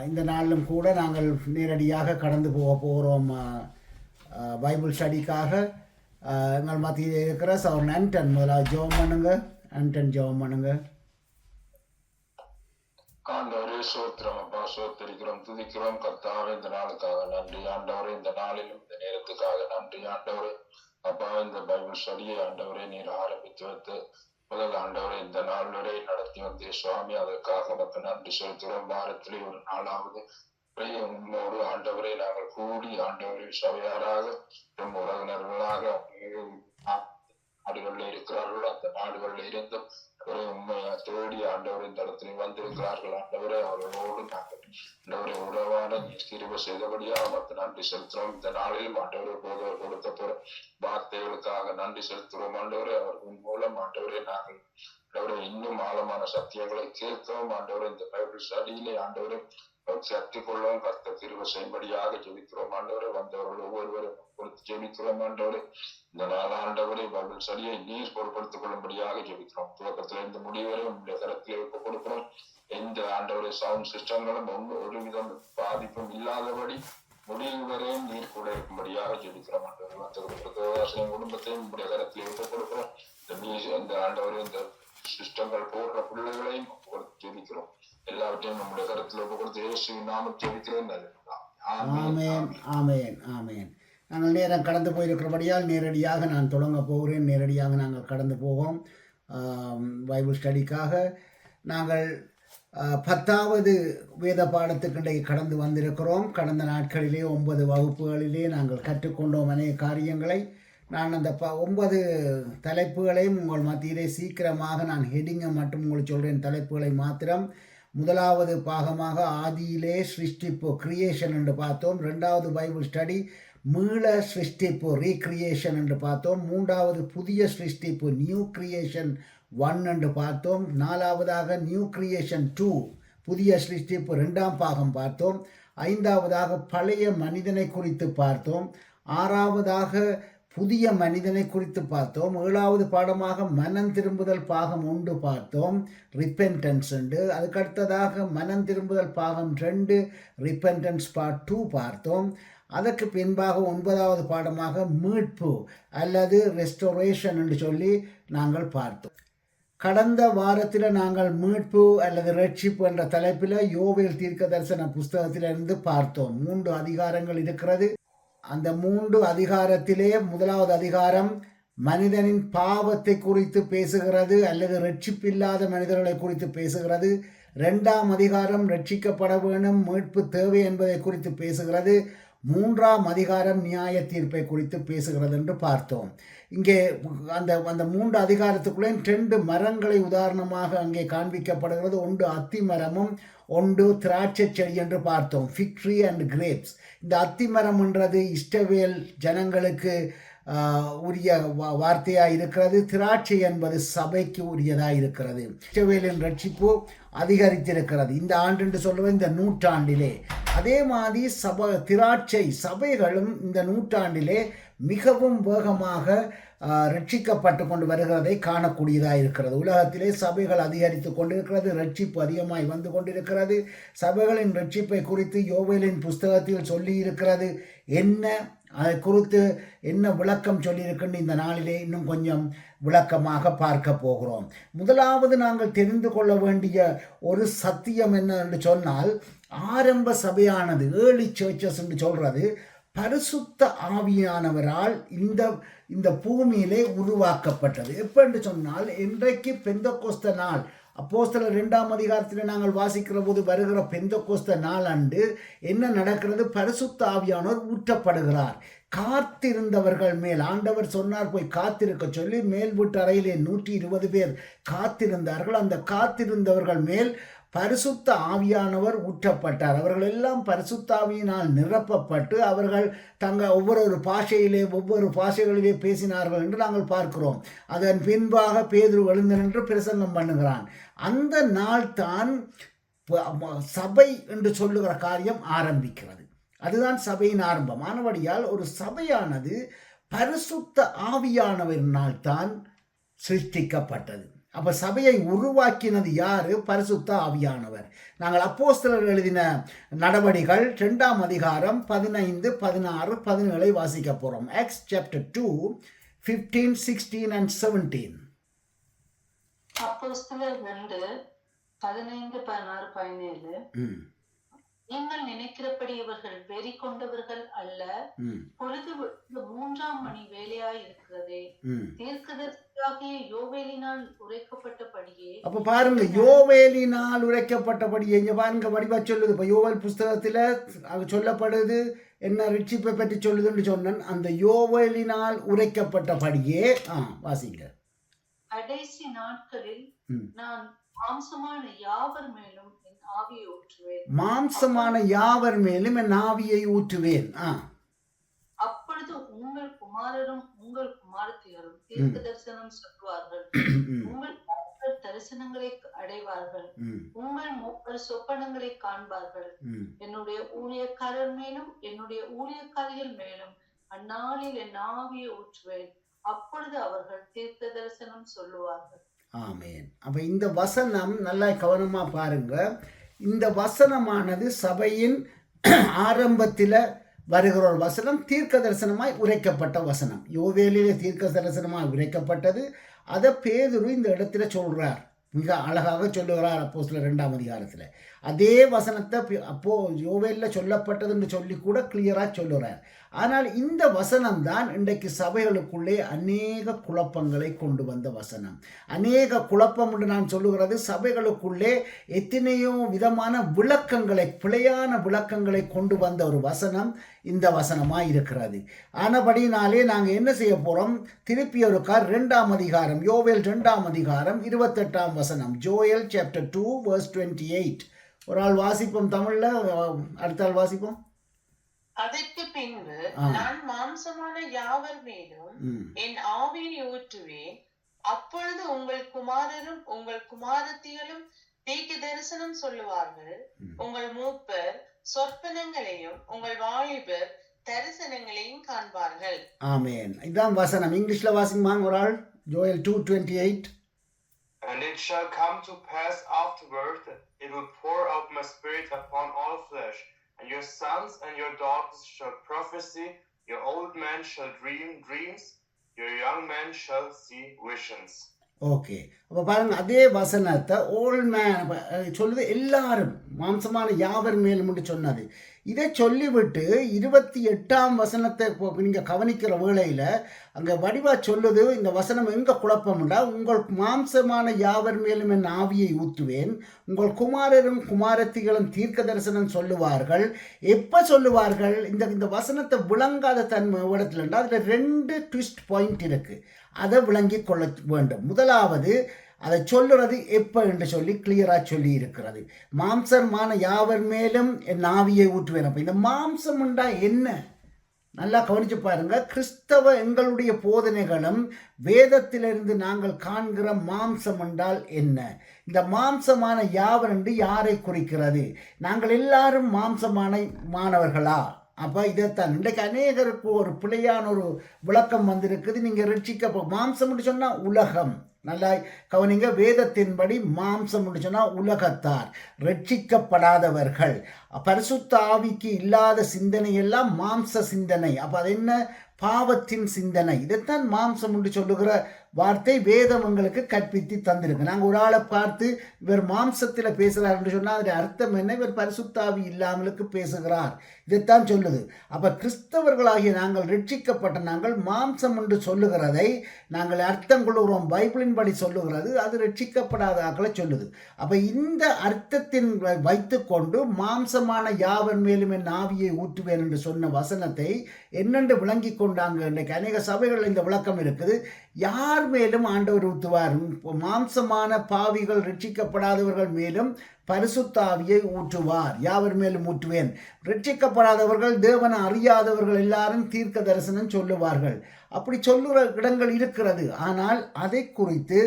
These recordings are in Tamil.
இந்த நாளிலும் கூட நாங்கள் நேரடியாக கடந்து போகிறோம் பைபிள் ஸ்டடிக்காக. எங்கள் மத்தியில் இருக்கிற சவர் ஆண்டன் முதலாவது ஜெபம் பண்ணுங்க. ஆண்டன் ஜெபம் பண்ணுங்க. ஆண்டவரே சோத்திரம் அப்பா, சோத்தரிக்கிறோம், துதிக்கிறோம். கர்த்தாவே இந்த நாளுக்காக நன்றி ஆண்டவரே, இந்த நாளிலும் இந்த நேரத்துக்காக நன்றி ஆண்டவரே. அப்பா, இந்த பைபிள் ஸ்டடியை ஆண்டவரே நீர் ஆரம்பித்து வைத்து முதல் ஆண்டவரை இந்த நாள் வரை நடத்தி வந்தே சுவாமி, அதற்காக நமக்கு நன்றி செலுத்துகிறோம். வாரத்திலே ஒரு நாளாவது உம்மோடு ஆண்டவரை நாங்கள் கூடி ஆண்டவரை சபையாராக நம் உறவினர்களாக நாடுகளில் இருக்கிறார்கள், அந்த நாடுகளில் இருந்தும் உண்மையா தேடி ஆண்டவர் இந்த இடத்துல வந்திருக்கிறார்கள். ஆண்டவரை அவர்களோடு நாங்கள் ஆண்டவரை உறவான கிருபை செய்தபடியா நமக்கு நன்றி செலுத்துகிறோம். இந்த நாளிலும் ஆண்டவரை போதவர் கொடுத்த போற வார்த்தைகளுக்காக நன்றி செலுத்துகிறோம். ஆண்டவரை அவர்கள் மூலம் ஆண்டவரை நாங்கள் ஆண்டவரை இன்னும் ஆழமான சத்தியங்களை கேட்கிறோம். ஆண்டவரை இந்த பைபிள் ஸ்டடியிலே ஆண்டவரை கற்றுக்கொள்ளவும் கர்த்த கிருபை செய்யும்படியாக ஜெபிக்கிறோம். ஆண்டவரை வந்தவர்கள் ஒவ்வொருவரும் கொடுத்து ஜெபிக்கிறோம். ஆண்டவரை இந்த நாள் ஆண்டவரை பைபிள் ஸ்டடியை நீர் பொருட்படுத்திக் கொள்ளும்படியாக ஜெபிக்கிறோம். துவக்கத்துல இந்த முடிவரை உங்களுடைய கருத்திலே ஒப்புக் கொடுக்கிறோம். எந்த ஆண்டவரை சவுண்ட் சிஸ்டங்களும் ஒரு விதம் பாதிப்பும் இல்லாதபடி முடிவு வரையும் நீர் கூட இருக்கும்படியாக ஜெபிக்கிறோம். ஆண்டவரை மற்ற குடும்பத்தையும் உங்களுடைய கருத்திலே ஒப்புக் கொடுக்கிறோம். இந்த ஆண்டவரை இந்த சிஸ்டங்கள் போடுற பிள்ளைகளையும் ஜெபிக்கிறோம். எல்லாவற்றையும் நம்முடைய கருத்தில் ஒப்புக் கொடுத்து இயேசுவின் நாமத்தில் ஜெபிக்கிறேன். ஆமென், ஆமென், ஆமென். நாங்கள் நேரம் கடந்து போயிருக்கிறபடியால் நேரடியாக நான் தொடங்க போகிறேன். நேரடியாக நாங்கள் கடந்து போவோம் பைபிள் ஸ்டடிக்காக. நாங்கள் 10வது வேத பாடத்துக்கிடையே கடந்து வந்திருக்கிறோம். கடந்த நாட்களிலே 9 வகுப்புகளிலே நாங்கள் கற்றுக்கொண்டோம் அநேக காரியங்களை. நான் அந்த 9 தலைப்புகளையும் உங்கள் மத்தியிலே சீக்கிரமாக நான் ஹெட்டிங்கை மட்டும் உங்களுக்கு சொல்கிறேன், தலைப்புகளை மாத்திரம். முதலாவது பாகமாக ஆதியிலே சிருஷ்டிப்பு, கிரியேஷன் என்று பார்த்தோம். 2வது பைபிள் ஸ்டடி மீள சிருஷ்டிப்பு, ரீக்ரியேஷன் என்று பார்த்தோம். 3வது புதிய சிருஷ்டிப்பு, நியூ கிரியேஷன் 1 என்று பார்த்தோம். 4வதாக நியூ கிரியேஷன் 2, புதிய சிருஷ்டிப்பு 2ஆம் பாகம் பார்த்தோம். 5வதாக பழைய மனிதனை குறித்து பார்த்தோம். 6வதாக புதிய மனிதனை குறித்து பார்த்தோம். 7வது பாடமாக மனம் திரும்புதல் பாகம் 1 பார்த்தோம், ரிப்பென்டன்ஸ் உண்டு. அதுக்கடுத்ததாக மனம் திரும்புதல் பாகம் 2, ரிப்பென்டன்ஸ் பார்ட் 2 பார்த்தோம். அதற்கு பின்பாக 9வது பாடமாக மீட்பு அல்லது ரெஸ்டோரேஷன் என்று சொல்லி நாங்கள் பார்த்தோம். கடந்த வாரத்தில் நாங்கள் மீட்பு அல்லது ரட்சிப்பு என்ற தலைப்பில் யோவேல் தீர்க்க தரிசன புஸ்தகத்திலிருந்து பார்த்தோம். 3 அதிகாரங்கள் இருக்கிறது. அந்த 3 அதிகாரத்திலே முதலாவது அதிகாரம் மனிதனின் பாவத்தை குறித்து பேசுகிறது அல்லது ரட்சிப்பில்லாத மனிதர்களை குறித்து பேசுகிறது. 2ஆம் அதிகாரம் ரட்சிக்கப்பட வேணும், மீட்பு தேவை என்பதை குறித்து பேசுகிறது. 3ஆம் அதிகாரம் நியாய தீர்ப்பை குறித்து பேசுகிறது என்று பார்த்தோம். இங்கே அந்த 3 அதிகாரத்துக்குள்ளே 2 மரங்களை உதாரணமாக அங்கே காண்பிக்கப்படுகிறது. ஒன்று அத்தி மரமும் ஒன்று திராட்சை செடி என்று பார்த்தோம், ஃபிக் ட்ரீ அண்ட் கிரேப்ஸ். இந்த அத்தி மரம் என்றது இஸ்ரவேல் ஜனங்களுக்கு உரிய வார்த்தையாக இருக்கிறது. திராட்சை என்பது சபைக்கு உரியதாக இருக்கிறது. இஸ்ரவேலின் ரட்சிப்பு அதிகரித்திருக்கிறது இந்த ஆண்டு என்று சொல்லுவது இந்த நூற்றாண்டிலே. அதே மாதிரி திராட்சை சபைகளும் இந்த நூற்றாண்டிலே மிகவும் வேகமாக ரட்சிக்கப்பட்டு கொண்டு வருகிறதை காணக்கூடியதாக இருக்கிறது. உலகத்திலே சபைகள் அதிகரித்து கொண்டிருக்கிறது, ரட்சிப்பு அதிகமாய் வந்து கொண்டிருக்கிறது. சபைகளின் ரட்சிப்பை குறித்து யோவேலின் புஸ்தகத்தில் சொல்லி இருக்கிறது. என்ன அதை குறித்து என்ன விளக்கம் சொல்லியிருக்குன்னு இந்த நாளிலே இன்னும் கொஞ்சம் விளக்கமாக பார்க்க போகிறோம். முதலாவது நாங்கள் தெரிந்து கொள்ள வேண்டிய ஒரு சத்தியம் என்ன என்று சொன்னால், ஆரம்ப சபையானது ஏர்லி சர்ச்சஸ் என்று சொல்றது பரிசுத்த ஆவியானவரால் இந்த பூமியிலே உருவாக்கப்பட்டது. எப்போ என்று சொன்னால், இன்றைக்கு பெந்தெகோஸ்தே நாள், அப்போஸ்தலர் 2ஆம் அதிகாரத்தில் நாங்கள் வாசிக்கிற போது வருகிற பெந்தெகோஸ்தே நாள் அன்று என்ன நடக்கிறது? பரிசுத்த ஆவியானவர் ஊற்றப்படுகிறார். காத்திருந்தவர்கள் மேல் ஆண்டவர் சொன்னார், போய் காத்திருக்க சொல்லி மேல் வீட்டு அறையிலே 120 பேர் காத்திருந்தார்கள். அந்த காத்திருந்தவர்கள் மேல் பரிசுத்த ஆவியானவர் ஊற்றப்பட்டார். அவர்கள் எல்லாம் பரிசுத்த ஆவியினால் நிரப்பப்பட்டு அவர்கள் ஒவ்வொரு பாஷைகளிலே பேசினார்கள் என்று நாங்கள் பார்க்கிறோம். அதன் பின்பாக பேதுரு எழுந்து நின்று பிரசங்கம் பண்ணுகிறான். அந்த நாள் தான் சபை என்று சொல்லுகிற காரியம் ஆரம்பிக்கிறது. அதுதான் சபையின் ஆரம்பம். ஆனபடியால் ஒரு சபையானது பரிசுத்த ஆவியானவரினால் தான் சிருஷ்டிக்கப்பட்டது. அப்போ சபையை உருவாக்கினது யாரு? பரிசுத்த ஆவியானவர். நாங்கள் அப்போஸ்தலர் எழுதின நடவடிகள் 2ஆம் அதிகாரம் 15, 16, 17 வாசிக்க போகிறோம். Acts chapter 2, 15, 16 and 17. அப்போஸ்தலர் 2, 15, 16, 17. நீங்கள் நினைக்கிறபடி இவர்கள் வெறி கொண்டவர்கள் அல்ல. பொழுது 3ஆம் மணி வேலையாய் இருக்கிறதே. தீர்க்கதரிசியாகிய யோவேலினால் உரைக்கப்பட்டபடியே. அப்ப பாருங்க, யோவேலினால் உரைக்கப்பட்டபடியே. இங்க பாருங்க, வடிவா சொல்லுது. இப்ப யோவேல் புஸ்தகத்துல அது சொல்லப்படுது. என்ன ரட்சிப்பை பற்றி சொல்லுதுன்னு சொன்னேன். அந்த யோவேலினால் உரைக்கப்பட்டபடியே வாசிங்க. கடைசி நாட்களில் நான் மாம்சமான யாவர் மேலும் என் ஆவியை ஊற்றுவேன். மாம்சமான யாவர் மேலும் என் ஆவியை ஊற்றுவேன். அப்பொழுது உங்கள் குமாரரும் உங்கள் குமாரத்திகளும் தீர்க்க தரிசனம் சொல்வார்கள். உங்கள் மூப்பர் தரிசனங்களை அடைவார்கள். உங்கள் மூப்பர் சொப்பனங்களை காண்பார்கள். என்னுடைய ஊழியக்காரர் மேலும் என்னுடைய ஊழியக்காரிகள் மேலும் அந்நாளில் என் ஆவியை ஊற்றுவேன். அப்பொழுது அவர்கள் தீர்க்க தரிசனம் சொல்லுவார்கள். ஆமென். அப்ப இந்த வசனம் நல்லா கவனமா பாருங்க. இந்த வசனமானது சபையின் ஆரம்பத்தில் வருகிற ஒரு வசனம், தீர்க்க தரிசனமாய் உரைக்கப்பட்ட வசனம். யோவேலிலே தீர்க்க தரிசனமாய் உரைக்கப்பட்டது. அதை பேதுரு இந்த இடத்துல சொல்றார். மிக அழகாக சொல்லுகிறார் அப்போஸ்தலர் 2ஆம் அதிகாரத்தில். அதே வசனத்தை அப்போ யோவேலில் சொல்லப்பட்டதுன்னு சொல்லி கூட கிளியராக சொல்லுறார். ஆனால் இந்த வசனம் தான் இன்றைக்கு சபைகளுக்குள்ளே அநேக குழப்பங்களை கொண்டு வந்த வசனம். அநேக குழப்பம் என்று நான் சொல்லுகிறது, சபைகளுக்குள்ளே எத்தனையோ விதமான விளக்கங்களை, பிழையான விளக்கங்களை கொண்டு வந்த ஒரு வசனம் இந்த வசனமாக இருக்கிறது. ஆனபடினாலே நாங்கள் என்ன செய்ய போகிறோம்? திருப்பி ஒருக்கார் 2ஆம் அதிகாரம், யோவேல் 2ஆம் அதிகாரம் 28ஆம் வசனம். Joel chapter 2 verse 28. ஒரு ஆள் வாசிப்போம் தமிழ்ல, அடுத்த ஆள் வாசிப்போம். அதற்கு பின்பு நான் மாம்சமான யாவர் மேலும் என் ஆவியை ஊற்றுவேன். அப்பொழுது உங்கள் குமாரரும் உங்கள் குமாரத்திகளும் தீர்க்க தரிசனம் சொல்லுவார்கள். உங்கள் மூப்பர் சொற்பனங்களையும் உங்கள் வாலிபர் தரிசனங்களையும் காண்பார்கள். ஆமென். இதான் வசனம். இங்கிலீஷ்ல வாசிப்பாங்க ஒரு ஆள். Joel 2:28. And it shall come to pass afterward that it will pour out my spirit upon all flesh, and your sons and your daughters shall prophesy, your old men shall dream dreams, your young men shall see visions. Okay, அப்போ பாருங்க, அதே வசனத்தை ஓல்ட் மேன் சொல்லுது. எல்லாரும் மாம்சமான யாவர் மேலும் சொன்னது. இதை சொல்லிவிட்டு 28ஆம் வசனத்தை நீங்கள் கவனிக்கிற வேளையில் அங்கே வடிவா சொல்லுது. இந்த வசனம் எங்கே குழப்பம்டா? உங்கள் மாம்சமான யாவர் மேலும் என் ஆவியை ஊற்றுவேன். உங்கள் குமாரரும் குமாரத்திகளும் தீர்க்க தரிசனம் சொல்லுவார்கள். எப்போ சொல்லுவார்கள்? இந்த வசனத்தை விளங்காத தன்மை இடத்துலண்டா அதில் 2 ட்விஸ்ட் பாயிண்ட் இருக்குது. அதை விளங்கி கொள்ள வேண்டும். முதலாவது, அதை சொல்லுறது எப்போ என்று சொல்லி கிளியராக சொல்லி இருக்கிறது. மாம்சமான யாவர் மேலும் என் ஆவியை ஊற்றுவேன். அப்போ இந்த மாம்சம் உண்டா என்ன? நல்லா கவனிச்சு பாருங்க. கிறிஸ்தவ எங்களுடைய போதனைகளும் வேதத்திலிருந்து நாங்கள் காண்கிற மாம்சம் என்றால் என்ன? இந்த மாம்சமான யாவர் என்று யாரை குறிக்கிறது? நாங்கள் எல்லாரும் மாம்சமானவர்களா? அப்போ இதைத்தான் இன்றைக்கு அநேகருக்கு ஒரு பிழையான ஒரு விளக்கம் வந்திருக்குது. நீங்கள் ரட்சிக்க மாம்சம் சொன்னால் உலகம். நல்லா கவனிங்க. வேதத்தின்படி மாம்சம் சொன்னால் உலகத்தார், ரட்சிக்கப்படாதவர்கள். பரிசுத்த ஆவிக்கு இல்லாத சிந்தனை எல்லாம் மாம்ச சிந்தனை. அப்போ அது என்ன? பாவத்தின் சிந்தனை. இதைத்தான் மாம்சம் என்று சொல்லுகிற வார்த்தை வேதம் எங்களுக்கு கற்பித்து தந்திருக்கு. நாங்கள் ஒரு ஆளை பார்த்து இவர் மாம்சத்தில் பேசுகிறார் என்று சொன்னால் அதோட அர்த்தம் என்ன? இவர் பரிசுத்தாவி இல்லாமலுக்கு பேசுகிறார். இதைத்தான் சொல்லுது. அப்போ கிறிஸ்தவர்களாகிய நாங்கள், ரட்சிக்கப்பட்ட நாங்கள் மாம்சம் என்று சொல்லுகிறதை நாங்கள் அர்த்தம் கொள்ளுகிறோம். பைபிளின் படி சொல்லுகிறது, அது ரட்சிக்கப்படாத ஆக்களை சொல்லுது. அப்போ இந்த அர்த்தத்தின் வைத்து கொண்டு மாம்சமான யாவர் மேலும் என் ஆவியை ஊற்றுவேன் என்று சொன்ன வசனத்தை என்னென்று விளங்கி கொண்டாங்க. இன்றைக்கு அநேக சபைகள் இந்த விளக்கம் இருக்குது. யார் மேலும் ஆண்டவர் ஊற்றுவார்? மாம்சமான பாவிகள், ரட்சிக்கப்படாதவர்கள் மேலும் பரிசுத்த ஆவியை ஊற்றுவார். யாவர் மேலும் ஊற்றுவேன். ரட்சிக்கப்படாதவர்கள், தேவனை அறியாதவர்கள் எல்லாரும் தீர்க்க தரிசனம் சொல்லுவார்கள். அப்படி சொல்லுகிற இடங்கள் இருக்கிறது. ஆனால் அதை குறித்து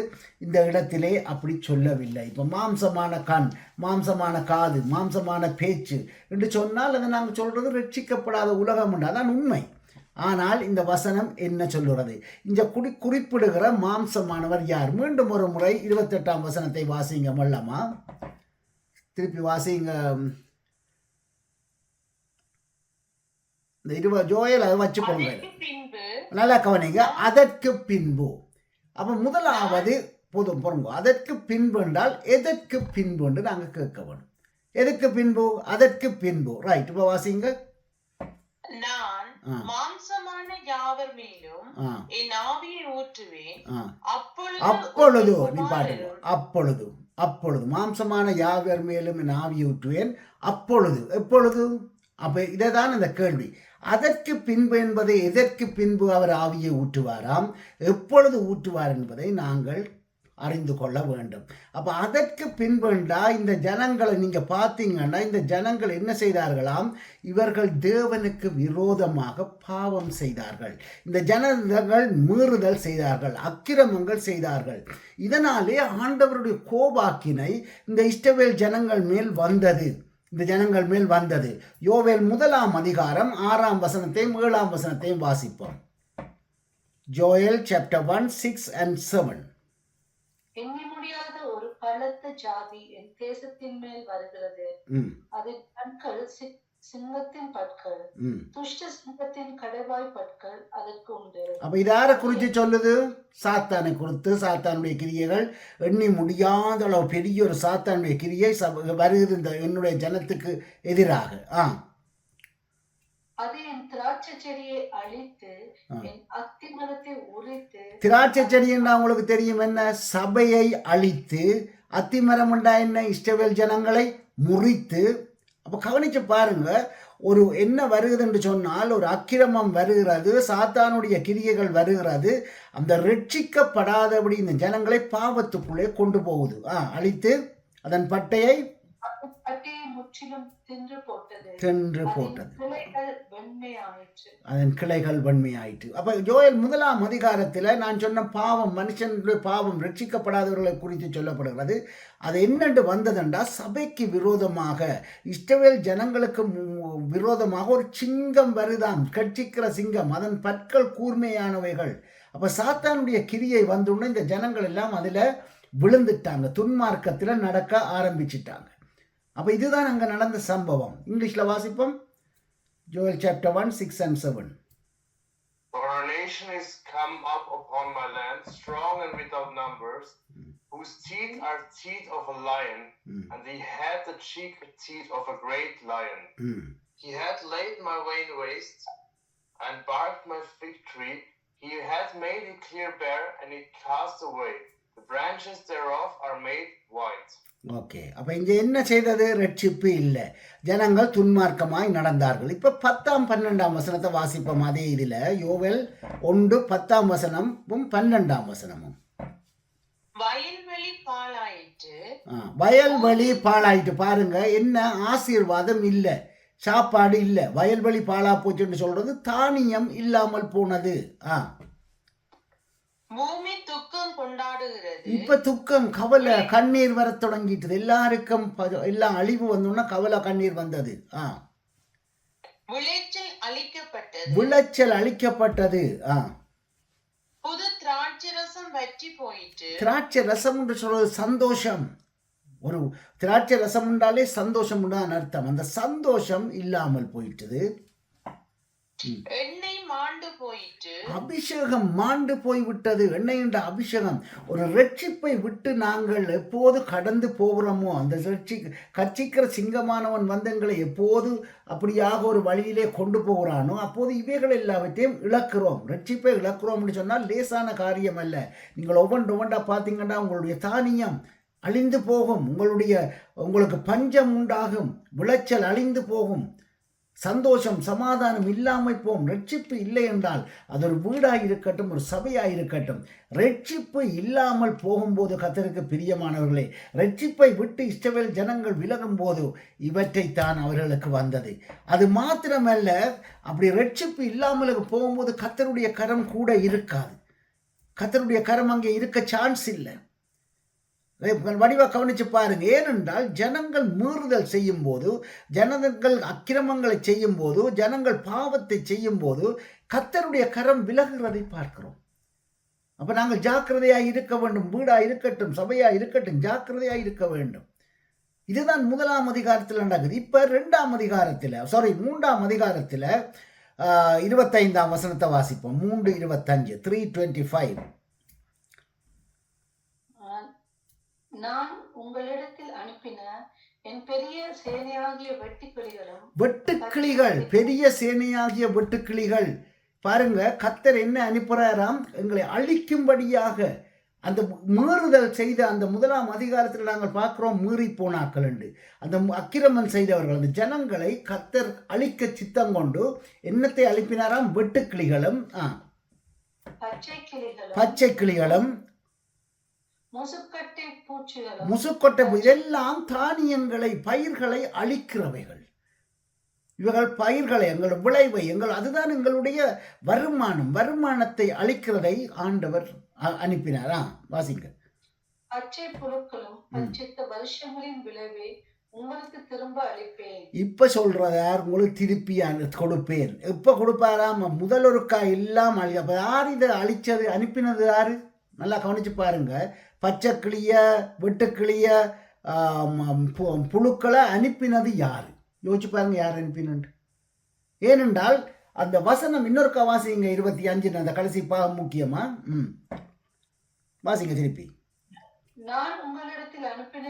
இந்த இடத்திலே அப்படி சொல்லவில்லை. இப்போ மாம்சமான கண், மாம்சமான காது, மாம்சமான பேச்சு என்று சொன்னால் அதை நாங்கள் சொல்கிறது ரட்சிக்கப்படாத உலகம் உண்டு. அதான் உண்மை. ஆனால் இந்த வசனம் என்ன சொல்லுகிறது? இந்த குறிப்பிடுகிற மாம்சமானவர் யார்? மீண்டும் ஒரு முறை 28ஆம் வசனத்தை வாசிங்க மல்லமா, திருப்பி வாசிங்க. இந்த ஜோயல் அதை வச்சு போங்க, நல்லா கவனிங்க. அதற்கு பின்பு, அப்ப முதலாவது போதும் பொருங்க. அதற்கு பின்பு என்றால் எதற்கு பின்பு என்று நாங்கள் கேட்க வேணும். எதற்கு பின்பு? அதற்கு பின்பு. ரைட், இப்ப வாசிங்க. நான் மாம்சமான யாவர் மேலும் என் ஆவியை ஊற்றுவேன், அப்பொழுது நீ பாருங்க, அப்பொழுது மாம்சமான யாவர் மேலும் என் ஆவியை ஊற்றுவேன். அப்பொழுது, எப்பொழுது? அப்ப இதைதான் இந்த கேள்வி. அதற்கு பின்பு என்பதை எதற்கு பின்பு அவர் ஆவியை ஊற்றுவாராம், எப்பொழுது ஊற்றுவார் என்பதை நாங்கள் அறிந்து கொள்ள வேண்டும். அப்ப அதற்கு பின்புண்டா இந்த ஜனங்களை நீங்க பார்த்தீங்கன்னா, இந்த ஜனங்கள் என்ன செய்தார்களாம்? இவர்கள் தேவனுக்கு விரோதமாக பாவம் செய்தார்கள். இந்த ஜனங்கள் மீறுதல் செய்தார்கள், அக்கிரமங்கள் செய்தார்கள். இதனாலே ஆண்டவருடைய கோபாக்கினை இந்த இஸ்ரவேல் ஜனங்கள் மேல் வந்தது. இந்த ஜனங்கள் மேல் வந்தது. யோவேல் 1ஆம் அதிகாரம் 6ஆம் வசனத்தையும் 7ஆம் வசனத்தையும் வாசிப்போம். Joel chapter 1, 6 and 7. எண்ணி முடியாத ஒரு பலத்த ஜாதி என் தேசத்தின் மேல் வருகிறது. அதன் கண்கள் சிங்கத்தின் பற்கள், துஷ்ட சிங்கத்தின் கடைவாய் பற்கள் அதற்கு உண்டு. அப்ப இதார குறித்து சொல்லுது? சாத்தானை குறித்து. சாத்தானுடைய கிரியைகள் எண்ணி முடியாத அளவு பெரிய ஒரு சாத்தானுடைய கிரியை வருகிறது இந்த என்னுடைய ஜனத்துக்கு எதிராக. அது என் திராட்சை செடியை அழித்து என் அத்தி மரத்தை உரித்து. திராட்சை செடின்னா உங்களுக்கு தெரியும் என்ன? சபையை அழித்து, அத்திமரம் உண்டா என்ன? இஸ்ரவேல் ஜனங்களை முறித்து. அப்போ கவனிச்சு பாருங்க, ஒரு என்ன வருகிறது என்று சொன்னால், ஒரு அக்கிரமம் வருகிறது, சாத்தானுடைய கிரியைகள் வருகிறது. அந்த ரட்சிக்கப்படாதபடி இந்த ஜனங்களை பாவத்துக்குள்ளே கொண்டு போகுது. அழித்து அதன் பட்டையை முற்றிலும் தின்று போட்டது. அதன் கிளைகள் வெண்மையாயிற்று. அப்ப ஜோயல் 1ஆம் அதிகாரத்தில் நான் சொன்ன பாவம், மனுஷனுடைய பாவம், ரட்சிக்கப்படாதவர்களை குறித்து சொல்லப்படுகிறது. அது என்னென்று வந்ததென்றா, சபைக்கு விரோதமாக, இஸ்ரவேல் ஜனங்களுக்கு விரோதமாக ஒரு சிங்கம் வருதாம், கட்சிக்கிற சிங்கம், அதன் பற்கள் கூர்மையானவைகள். அப்ப சாத்தானுடைய கிரியை வந்துள்ள இந்த ஜனங்கள் எல்லாம் அதுல விழுந்துட்டாங்க, துன்மார்க்கத்துல நடக்க ஆரம்பிச்சிட்டாங்க. அப்ப இதுதான் அங்க நடந்த சம்பவம். இங்கிலீஷ்ல வாசிப்போம். Joel chapter 1, 6 and 7. For a nation is come up upon my land, strong and without numbers, whose teeth are teeth of a lion, and he had the cheek teeth of a great lion. He had laid my wain waste, and barked my fig tree. He had made it clear bare, and it cast away. The branches thereof are made white. Okay, அப்ப இங்க என்ன செய்தது? ரட்சிப்பு இல்லை, ஜனங்கள் துன்மார்க்கமாய் நடந்தார்கள். இப்ப 10ஆம் 12ஆம் வசனத்தை வாசிப்போம். அதே இதுல யோவேல் 1, 10ஆம் வசனமும் 12ஆம் வசனமும். வயல்வெளி பாழாயிற்று. வயல்வெளி பாழாயிட்டு. பாருங்க, என்ன ஆசீர்வாதம் இல்லை, சாப்பாடு இல்லை, வயல்வெளி பாழா போச்சுன்னு சொல்றது தானியம் இல்லாமல் போனது. பூமி துக்கம் கொண்டாடுகிறது. இப்ப துக்கம், கவலை, கண்ணீர் வர தொடங்கிட்டது. எல்லாருக்கும் எல்லாம் அழிவு வந்தோம்னா கவலை, கண்ணீர் வந்தது. விளைச்சல் அழிக்கப்பட்டது. புது திராட்சை ரசம் வற்றி போயிட்டு. திராட்சை ரசம் என்று சொல்றது சந்தோஷம். ஒரு திராட்சை ரசம் உண்டாலே சந்தோஷம் உண்டான அர்த்தம். அந்த சந்தோஷம் இல்லாமல் போயிட்டது. எண்ணெய் மாண்டு போயிட்டு. அபிஷேகம் மாண்டு போய்விட்டது. எண்ணெய் என்ற அபிஷேகம். ஒரு ரட்சிப்பை விட்டு நாங்கள் எப்போது கடந்து போகிறோமோ, அந்த கட்சிக்கிற சிங்கமானவன் வந்தங்களை எப்போது அப்படியாக ஒரு வழியிலே கொண்டு போகிறானோ, அப்போது இவைகள் எல்லாவற்றையும் இழக்கிறோம். ரட்சிப்பை இழக்கிறோம்னு சொன்னால் லேசான காரியம் அல்ல. நீங்கள் ஒவ்வொன்றா பார்த்தீங்கன்னா உங்களுடைய தானியம் அழிந்து போகும், உங்களுக்கு பஞ்சம் உண்டாகும், விளைச்சல் அழிந்து போகும், சந்தோஷம் சமாதானம் இல்லாமல் போகும். ரட்சிப்பு இல்லை என்றால் அது ஒரு வீடாக இருக்கட்டும், ஒரு சபையாக இருக்கட்டும், ரட்சிப்பு இல்லாமல் போகும்போது கர்த்தருக்கு பிரியமானவர்களே, ரட்சிப்பை விட்டு இஸ்ரவேல் ஜனங்கள் விலகும் போது இவற்றைத்தான் அவர்களுக்கு வந்தது. அது மாத்திரமல்ல, அப்படி ரட்சிப்பு இல்லாமல் போகும்போது கர்த்தருடைய கரம் கூட இருக்காது. கர்த்தருடைய கரம் அங்கே இருக்க சான்ஸ் இல்லை. வடிவாக கவனித்து பாருங்க. ஏனென்றால் ஜனங்கள் மீறுதல் செய்யும் போது, ஜனங்கள் அக்கிரமங்களை செய்யும் போது, ஜனங்கள் பாவத்தை செய்யும் போது கர்த்தருடைய கரம் விலகுறதை பார்க்கிறோம். அப்ப நாங்கள் ஜாக்கிரதையாக இருக்க வேண்டும். வீடாக இருக்கட்டும், சபையாக இருக்கட்டும், ஜாக்கிரதையாக இருக்க வேண்டும். இதுதான் 1ஆம் அதிகாரத்தில் நடக்குது. இப்ப 2ஆம் அதிகாரத்தில், 3ஆம் அதிகாரத்தில் 25ஆம் வசனத்தை வாசிப்போம். 3:25, 3:25. நான் உங்களிடத்தில் அனுப்பின என் பெரிய சேனையாகிய வெட்டுக்கிளிகளும், வெட்டுக்கிளிகள், பெரிய சேனையாகிய வெட்டுக்கிளிகள். பாருங்க, கர்த்தர் என்ன அனுப்புறாராம்? எங்களை அழிக்கும்படியாக. அந்த மீறுதல் செய்த அந்த 1ஆம் அதிகாரத்தில் நாங்கள் பார்க்கிறோம், மீறி போனாக்கள் என்று. அந்த அக்கிரமம் செய்தவர்கள், அந்த ஜனங்களை கர்த்தர் அழிக்க சித்தம் கொண்டு என்னத்தை அனுப்பினாராம்? வெட்டுக்கிளிகளும், பச்சை கிளிகளும், முசுக்கட்டை பூச்சிகளும். முசுக்கொட்டை இதெல்லாம் தானியங்களை, பயிர்களை அழிக்கிறவைகள். இவர்கள் பயிர்களை, எங்களோட விளைவை, அதுதான் எங்களுடைய வருமானத்தை அழிக்கிறதை ஆண்டவர் அனுப்பினாரா? வாசிங்க. பச்சை புழுக்களும் பச்சித்த வருஷங்களின் விளைவை உங்களுக்கு திரும்ப அளிப்பேன். இப்ப சொல்றார், உங்களுக்கு திருப்பி கொடுப்பேன். எப்ப கொடுப்பாராம்? முதலொருக்கா எல்லாம் அப்ப யார் இதை அழிச்சது, அனுப்பினது யாரு? நல்லா கவனிச்சு பாருங்க. பச்சை கிளிய, வெட்டுக்கிளிய, புழுக்களை அனுப்பினது யாரு? யோசிச்சு பாருங்க, யார் அனுப்பினு. ஏனென்றால் அந்த வசனம் இன்னொருக்கா வாசிங்க. 25 அந்த கடைசி பாகம் முக்கியமா. வாசிங்க திருப்பி. நான் உங்களிடத்தில் அனுப்பின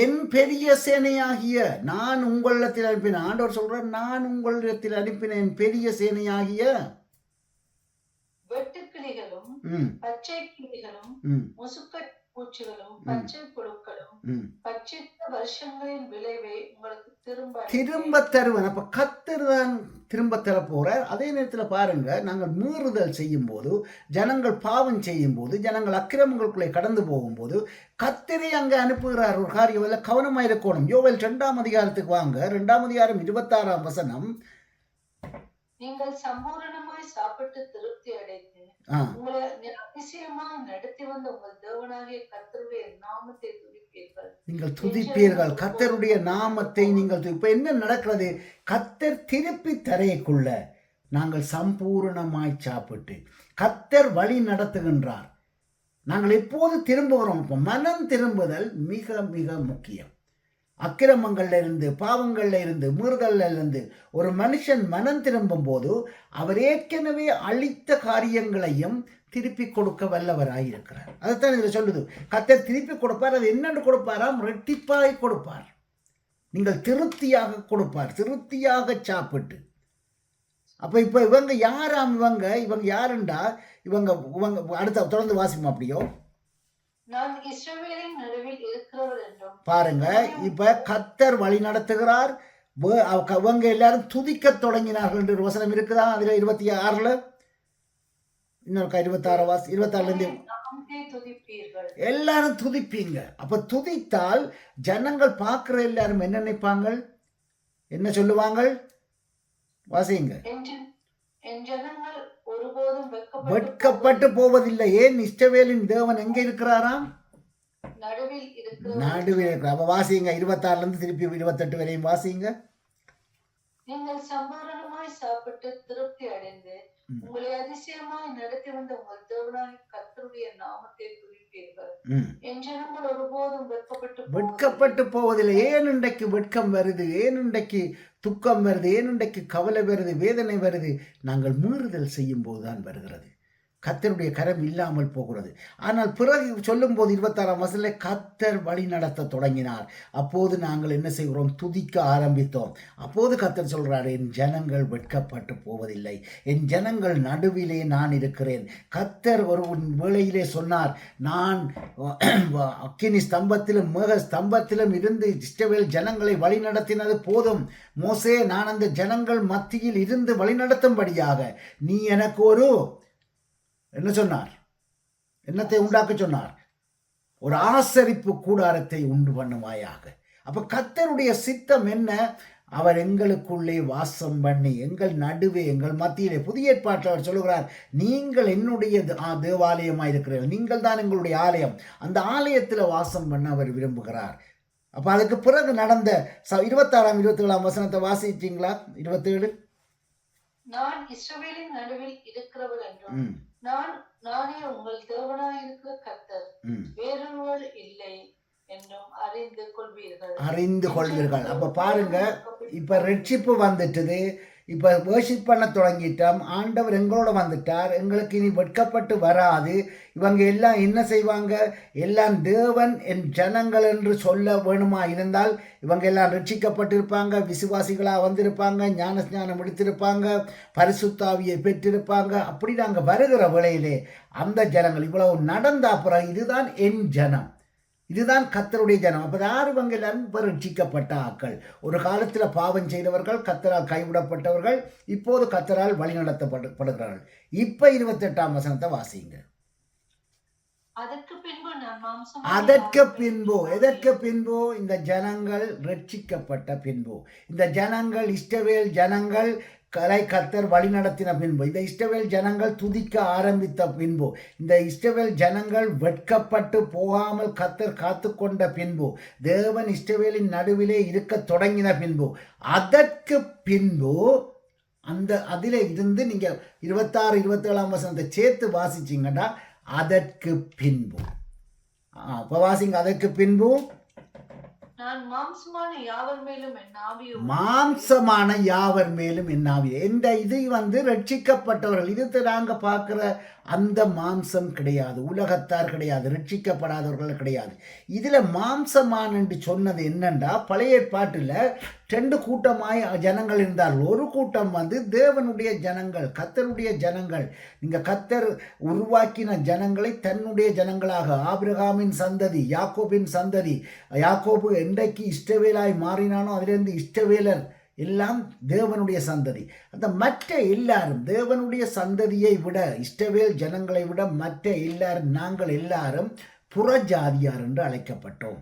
என் பெரிய சேனையாகிய, நான் உங்களிடத்தில் அனுப்பின, ஆண்டவர் சொல்ற, நான் உங்களிடத்தில் அனுப்பின என் பெரிய சேனையாகிய வெட்டுக்கிளிகளும் பச்சை கிளிகளும் முசுக்கட் பூச்சிகளும் பச்சை புழுக்களும் பச்சித்த வருஷங்களின் விளைவை உங்களுக்கு திரும்ப தருவேன். அப்ப கர்த்தர் தான் திரும்ப தர போறார். அதே நேரத்தில் பாருங்க, நாங்கள் மீறுதல் செய்யும் போது, ஜனங்கள் பாவம் செய்யும் போது, ஜனங்கள் அக்கிரமங்களுக்குள்ளே கடந்து போகும்போது கர்த்தரே அங்க அனுப்புகிறார். ஒரு காரியம் கவனமா இருக்கணும். யோவேல் 2ஆம் அதிகாரத்துக்கு வாங்க. 2ஆம் அதிகாரம் 26ஆம் வசனம். நீங்கள் சம்பூரணமாய் சாப்பிட்டு திருப்தி அடைந்து உங்களை அதிசயமாய் நடத்தி வந்த உங்கள் தேவனாகிய கர்த்தருடைய நாமத்தை துதிப்பீர்கள். நீங்கள் துதிப்பீர்கள் கர்த்தருடைய நாமத்தை. நீங்கள் இப்ப என்ன நடக்கிறது? கர்த்தர் திருப்பி தரையக்குள்ள நாங்கள் சம்பூரணமாய் சாப்பிட்டு கர்த்தர் வழி நடத்துகின்றார். நாங்கள் எப்போது திரும்புகிறோம்? மனம் திரும்புதல் மிக மிக முக்கியம். அக்கிரமங்கள்ல இருந்து, பாவங்கள்ல இருந்து, மீறுதல்ல இருந்து ஒரு மனுஷன் மனம் திரும்பும் போது அவர் ஏற்கனவே அழித்த காரியங்களையும் திருப்பி கொடுக்க வல்லவராயிருக்கிறார். அதைத்தான் இதுல சொல்லுது. கர்த்தர் திருப்பி கொடுப்பார். அது என்னென்று கொடுப்பாராம்? ரெட்டிப்பாய் கொடுப்பார். நீங்கள் திருப்தியாக கொடுப்பார், திருப்தியாக சாப்பிட்டு. அப்ப இப்ப இவங்க யாராம்? இவங்க யாருண்டா? இவங்க அடுத்த தொடர்ந்து வாசிமா. அப்படியோ நான் இஸ்ரவேலின் நடுவில் இருக்கிறவர் என்றும். பாருங்க, இப்ப கர்த்தர் வழி நடத்துகிறார். அவங்க எல்லாரும் துதிக்க தொடங்கினார்கள் என்று வசனம் இருக்குதா? அதுல 26ல இன்னொரு 26 எல்லாரும் துதிப்பீங்க. அப்ப துதித்தால் ஜனங்கள் பார்க்கிற எல்லாரும் என்ன நினைப்பாங்க? என்ன சொல்லுவாங்க? வாசிங்க. வெட்கப்பட்டு போவதில்லை. ஏன்? இஸ்ரவேலின் தேவன் எங்க இருக்கிறாராம்? நடுவில் இருக்கிறார். அப்ப வாசிங்க. 26ல இருந்து திருப்பி 28 வரையும் வாசிங்க. நீங்கள் சம்பூரணமாய் சாப்பிட்டு திருப்தி அடைந்து உங்களை அதிசயமாய் நடத்தி வந்த உங்கள் தேவனாகிய கர்த்தருடைய நாமத்தை துதிப்பீர்கள். என் ஜனங்கள் ஒருபோதும் வெட்கப்பட்டு போவதில்லை. ஏன் இன்றைக்கு வெட்கம் வருது? ஏன் இன்றைக்கு துக்கம் வருது? ஏன் இன்றைக்கு கவலை வருது? வேதனை வருது? நாங்கள் மீறுதல் செய்யும் போதுதான் வருகிறது. கர்த்தருடைய கரம் இல்லாமல் போகிறது. ஆனால் பிறகு சொல்லும் போது 26ஆம் வசனத்திலே கர்த்தர் வழி நடத்த தொடங்கினார். அப்போது நாங்கள் என்ன செய்கிறோம்? துதிக்க ஆரம்பித்தோம். அப்போது கர்த்தர் சொல்றார், என் ஜனங்கள் வெட்கப்பட்டு போவதில்லை, என் ஜனங்கள் நடுவிலே நான் இருக்கிறேன். கர்த்தர் ஒரு வேளையிலே சொன்னார், நான் அக்கினி ஸ்தம்பத்திலும் மேக ஸ்தம்பத்திலும் இருந்து இஸ்ரவேல் ஜனங்களை வழி நடத்தினது போதும். மோசே, நான் அந்த ஜனங்கள் மத்தியில் இருந்து வழி நடத்தும்படியாக நீ எனக்கு ஒரு என்ன சொன்னார்? என்னத்தை உண்டாக்க சொன்னார்? ஒரு ஆசரிப்பு கூடாரத்தை உண்டு பண்ணுவாயாக. அப்ப கர்த்தருடைய சித்தம் என்ன? அவர் எங்களுக்குள்ளே வாசம் பண்ணி எங்கள் நடுவே எங்கள் மத்தியிலே. புதிய ஏற்பாட்டில் அவர் சொல்லுகிறார், நீங்கள் என்னுடைய தேவாலயமாக இருக்கிறீர்கள், நீங்கள் தான் எங்களுடைய ஆலயம். அந்த ஆலயத்தில் வாசம் பண்ண அவர் விரும்புகிறார். அப்போ அதுக்கு பிறகு நடந்த 26ஆம் 27ஆம் வசனத்தை வாசிச்சிங்களா? 27. நான் இஸ்ரவேலின் நடுவில் இருக்கிறவள் என்றும் நானே உங்கள் தேவனாயிருக்கிற கர்த்தர், வேறொருவர் இல்லை என்றும் அறிந்து கொள்வீர்கள். அப்ப பாருங்க, இப்ப ரட்சிப்பு வந்துட்டது. இப்ப வர்ஷிப் பண்ண தொடங்கிட்டோம். ஆண்டவர் எங்களோட வந்துட்டார். எங்களுக்கு இனி வெட்கப்பட்டு வராது. இவங்க எல்லாம் என்ன செய்வாங்க? எல்லாம் தேவன் என் ஜனங்கள் என்று சொல்ல வேணுமா இருந்தால் இவங்க எல்லாம் ரட்சிக்கப்பட்டிருப்பாங்க, விசுவாசிகளா வந்திருப்பாங்க, ஞானம் எடுத்திருப்பாங்க, பரிசுத்தாவியை பெற்றிருப்பாங்க. அப்படி நாங்கள் வருகிற வேளையிலே அந்த ஜனங்கள் இவ்வளவு நடந்த அப்புறம் இதுதான் என் ஜனம், இதுதான் கர்த்தருடைய ஜனம். அப்போ யார் இவங்க எல்லாரும் இப்போ ரட்சிக்கப்பட்ட ஆக்கள். ஒரு காலத்தில் பாவம் செய்தவர்கள், கர்த்தரால் கைவிடப்பட்டவர்கள், இப்போது கர்த்தரால் வழிநடத்தப்படுகிறார்கள். இப்போ 28ஆம் வசனத்தை வாசிங்க. எதற்கு பின்பு இந்த ஜனங்கள் ரட்சிக்கப்பட்ட பின்பு, இந்த ஜனங்கள் இஸ்ரவேல் ஜனங்கள் கர்த்தர் வழி நடத்தின பின்பு, இந்த இஸ்ரவேல் ஜனங்கள் துதிக்க ஆரம்பித்த பின்பு, இந்த இஸ்ரவேல் ஜனங்கள் வெட்கப்பட்டு போகாமல் கர்த்தர் காத்து கொண்ட பின்பு, தேவன் இஸ்ரவேலின் நடுவிலே இருக்க தொடங்கின பின்பு, அதற்கு பின்பு அதில் இருந்து நீங்க 26 27ஆம் வசனத்தை சேர்த்து வாசிச்சிங்கன்னா அதற்கு பின்பு. அப்ப வாசிங்க. அதற்கு பின்பு நான் மாம்சமான யாவர் மேலும் என் ஆவி. இது ரட்சிக்கப்பட்டவர்கள். இது நாங்க பார்க்கிற அந்த மாம்சம் கிடையாது, உலகத்தார் கிடையாது, ரட்சிக்கப்படாதவர்கள் கிடையாது. இதுல மாம்சமான என்று சொன்னது என்னண்டா, பழைய ஏற்பாட்டில் 2 கூட்டமாய் ஜனங்கள் இருந்தார்கள். ஒரு கூட்டம் தேவனுடைய ஜனங்கள், கர்த்தருடைய ஜனங்கள். நீங்க கர்த்தர் உருவாக்கின ஜனங்களை தன்னுடைய ஜனங்களாக, ஆபிரகாமின் சந்ததி, யாக்கோபின் சந்ததி, யாக்கோபு என்றைக்கு இஷ்டவேலாய் மாறினானோ அதிலிருந்து இஷ்டவேலர் எல்லாம் தேவனுடைய சந்ததி. அந்த மற்ற எல்லாரும் தேவனுடைய சந்ததியை விட, இஸ்ரவேல் ஜனங்களை விட மற்ற எல்லாரும், நாங்கள் எல்லாரும் புறஜாதியார் என்று அழைக்கப்பட்டோம்.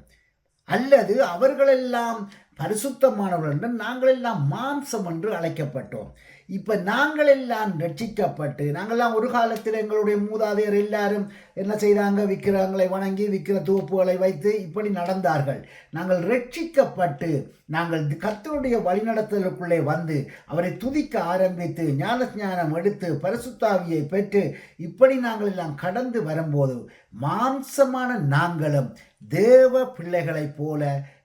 அல்லது அவர்களெல்லாம் பரிசுத்தமானவர்கள் என்று, நாங்கள் எல்லாம் மாம்சம் என்று அழைக்கப்பட்டோம். இப்ப நாங்கள் எல்லாம் ரட்சிக்கப்பட்டு, நாங்கள்லாம் ஒரு காலத்தில் எங்களுடைய மூதாதையர் எல்லாரும் என்ன செய்தாங்க? விக்கிரகங்களை வணங்கி விக்கிர தூப்புகளை வைத்து இப்படி நடந்தார்கள். நாங்கள் ரட்சிக்கப்பட்டு நாங்கள் கர்த்தருடைய வழிநடத்தலுக்குள்ளே அவரை துதிக்க ஆரம்பித்து ஞானம் எடுத்து பரிசுத்தாவியை பெற்று இப்படி நாங்கள் எல்லாம் கடந்து வரும்போது மாம்சமான நாங்களும் தேவ பிள்ளைகளைப் போல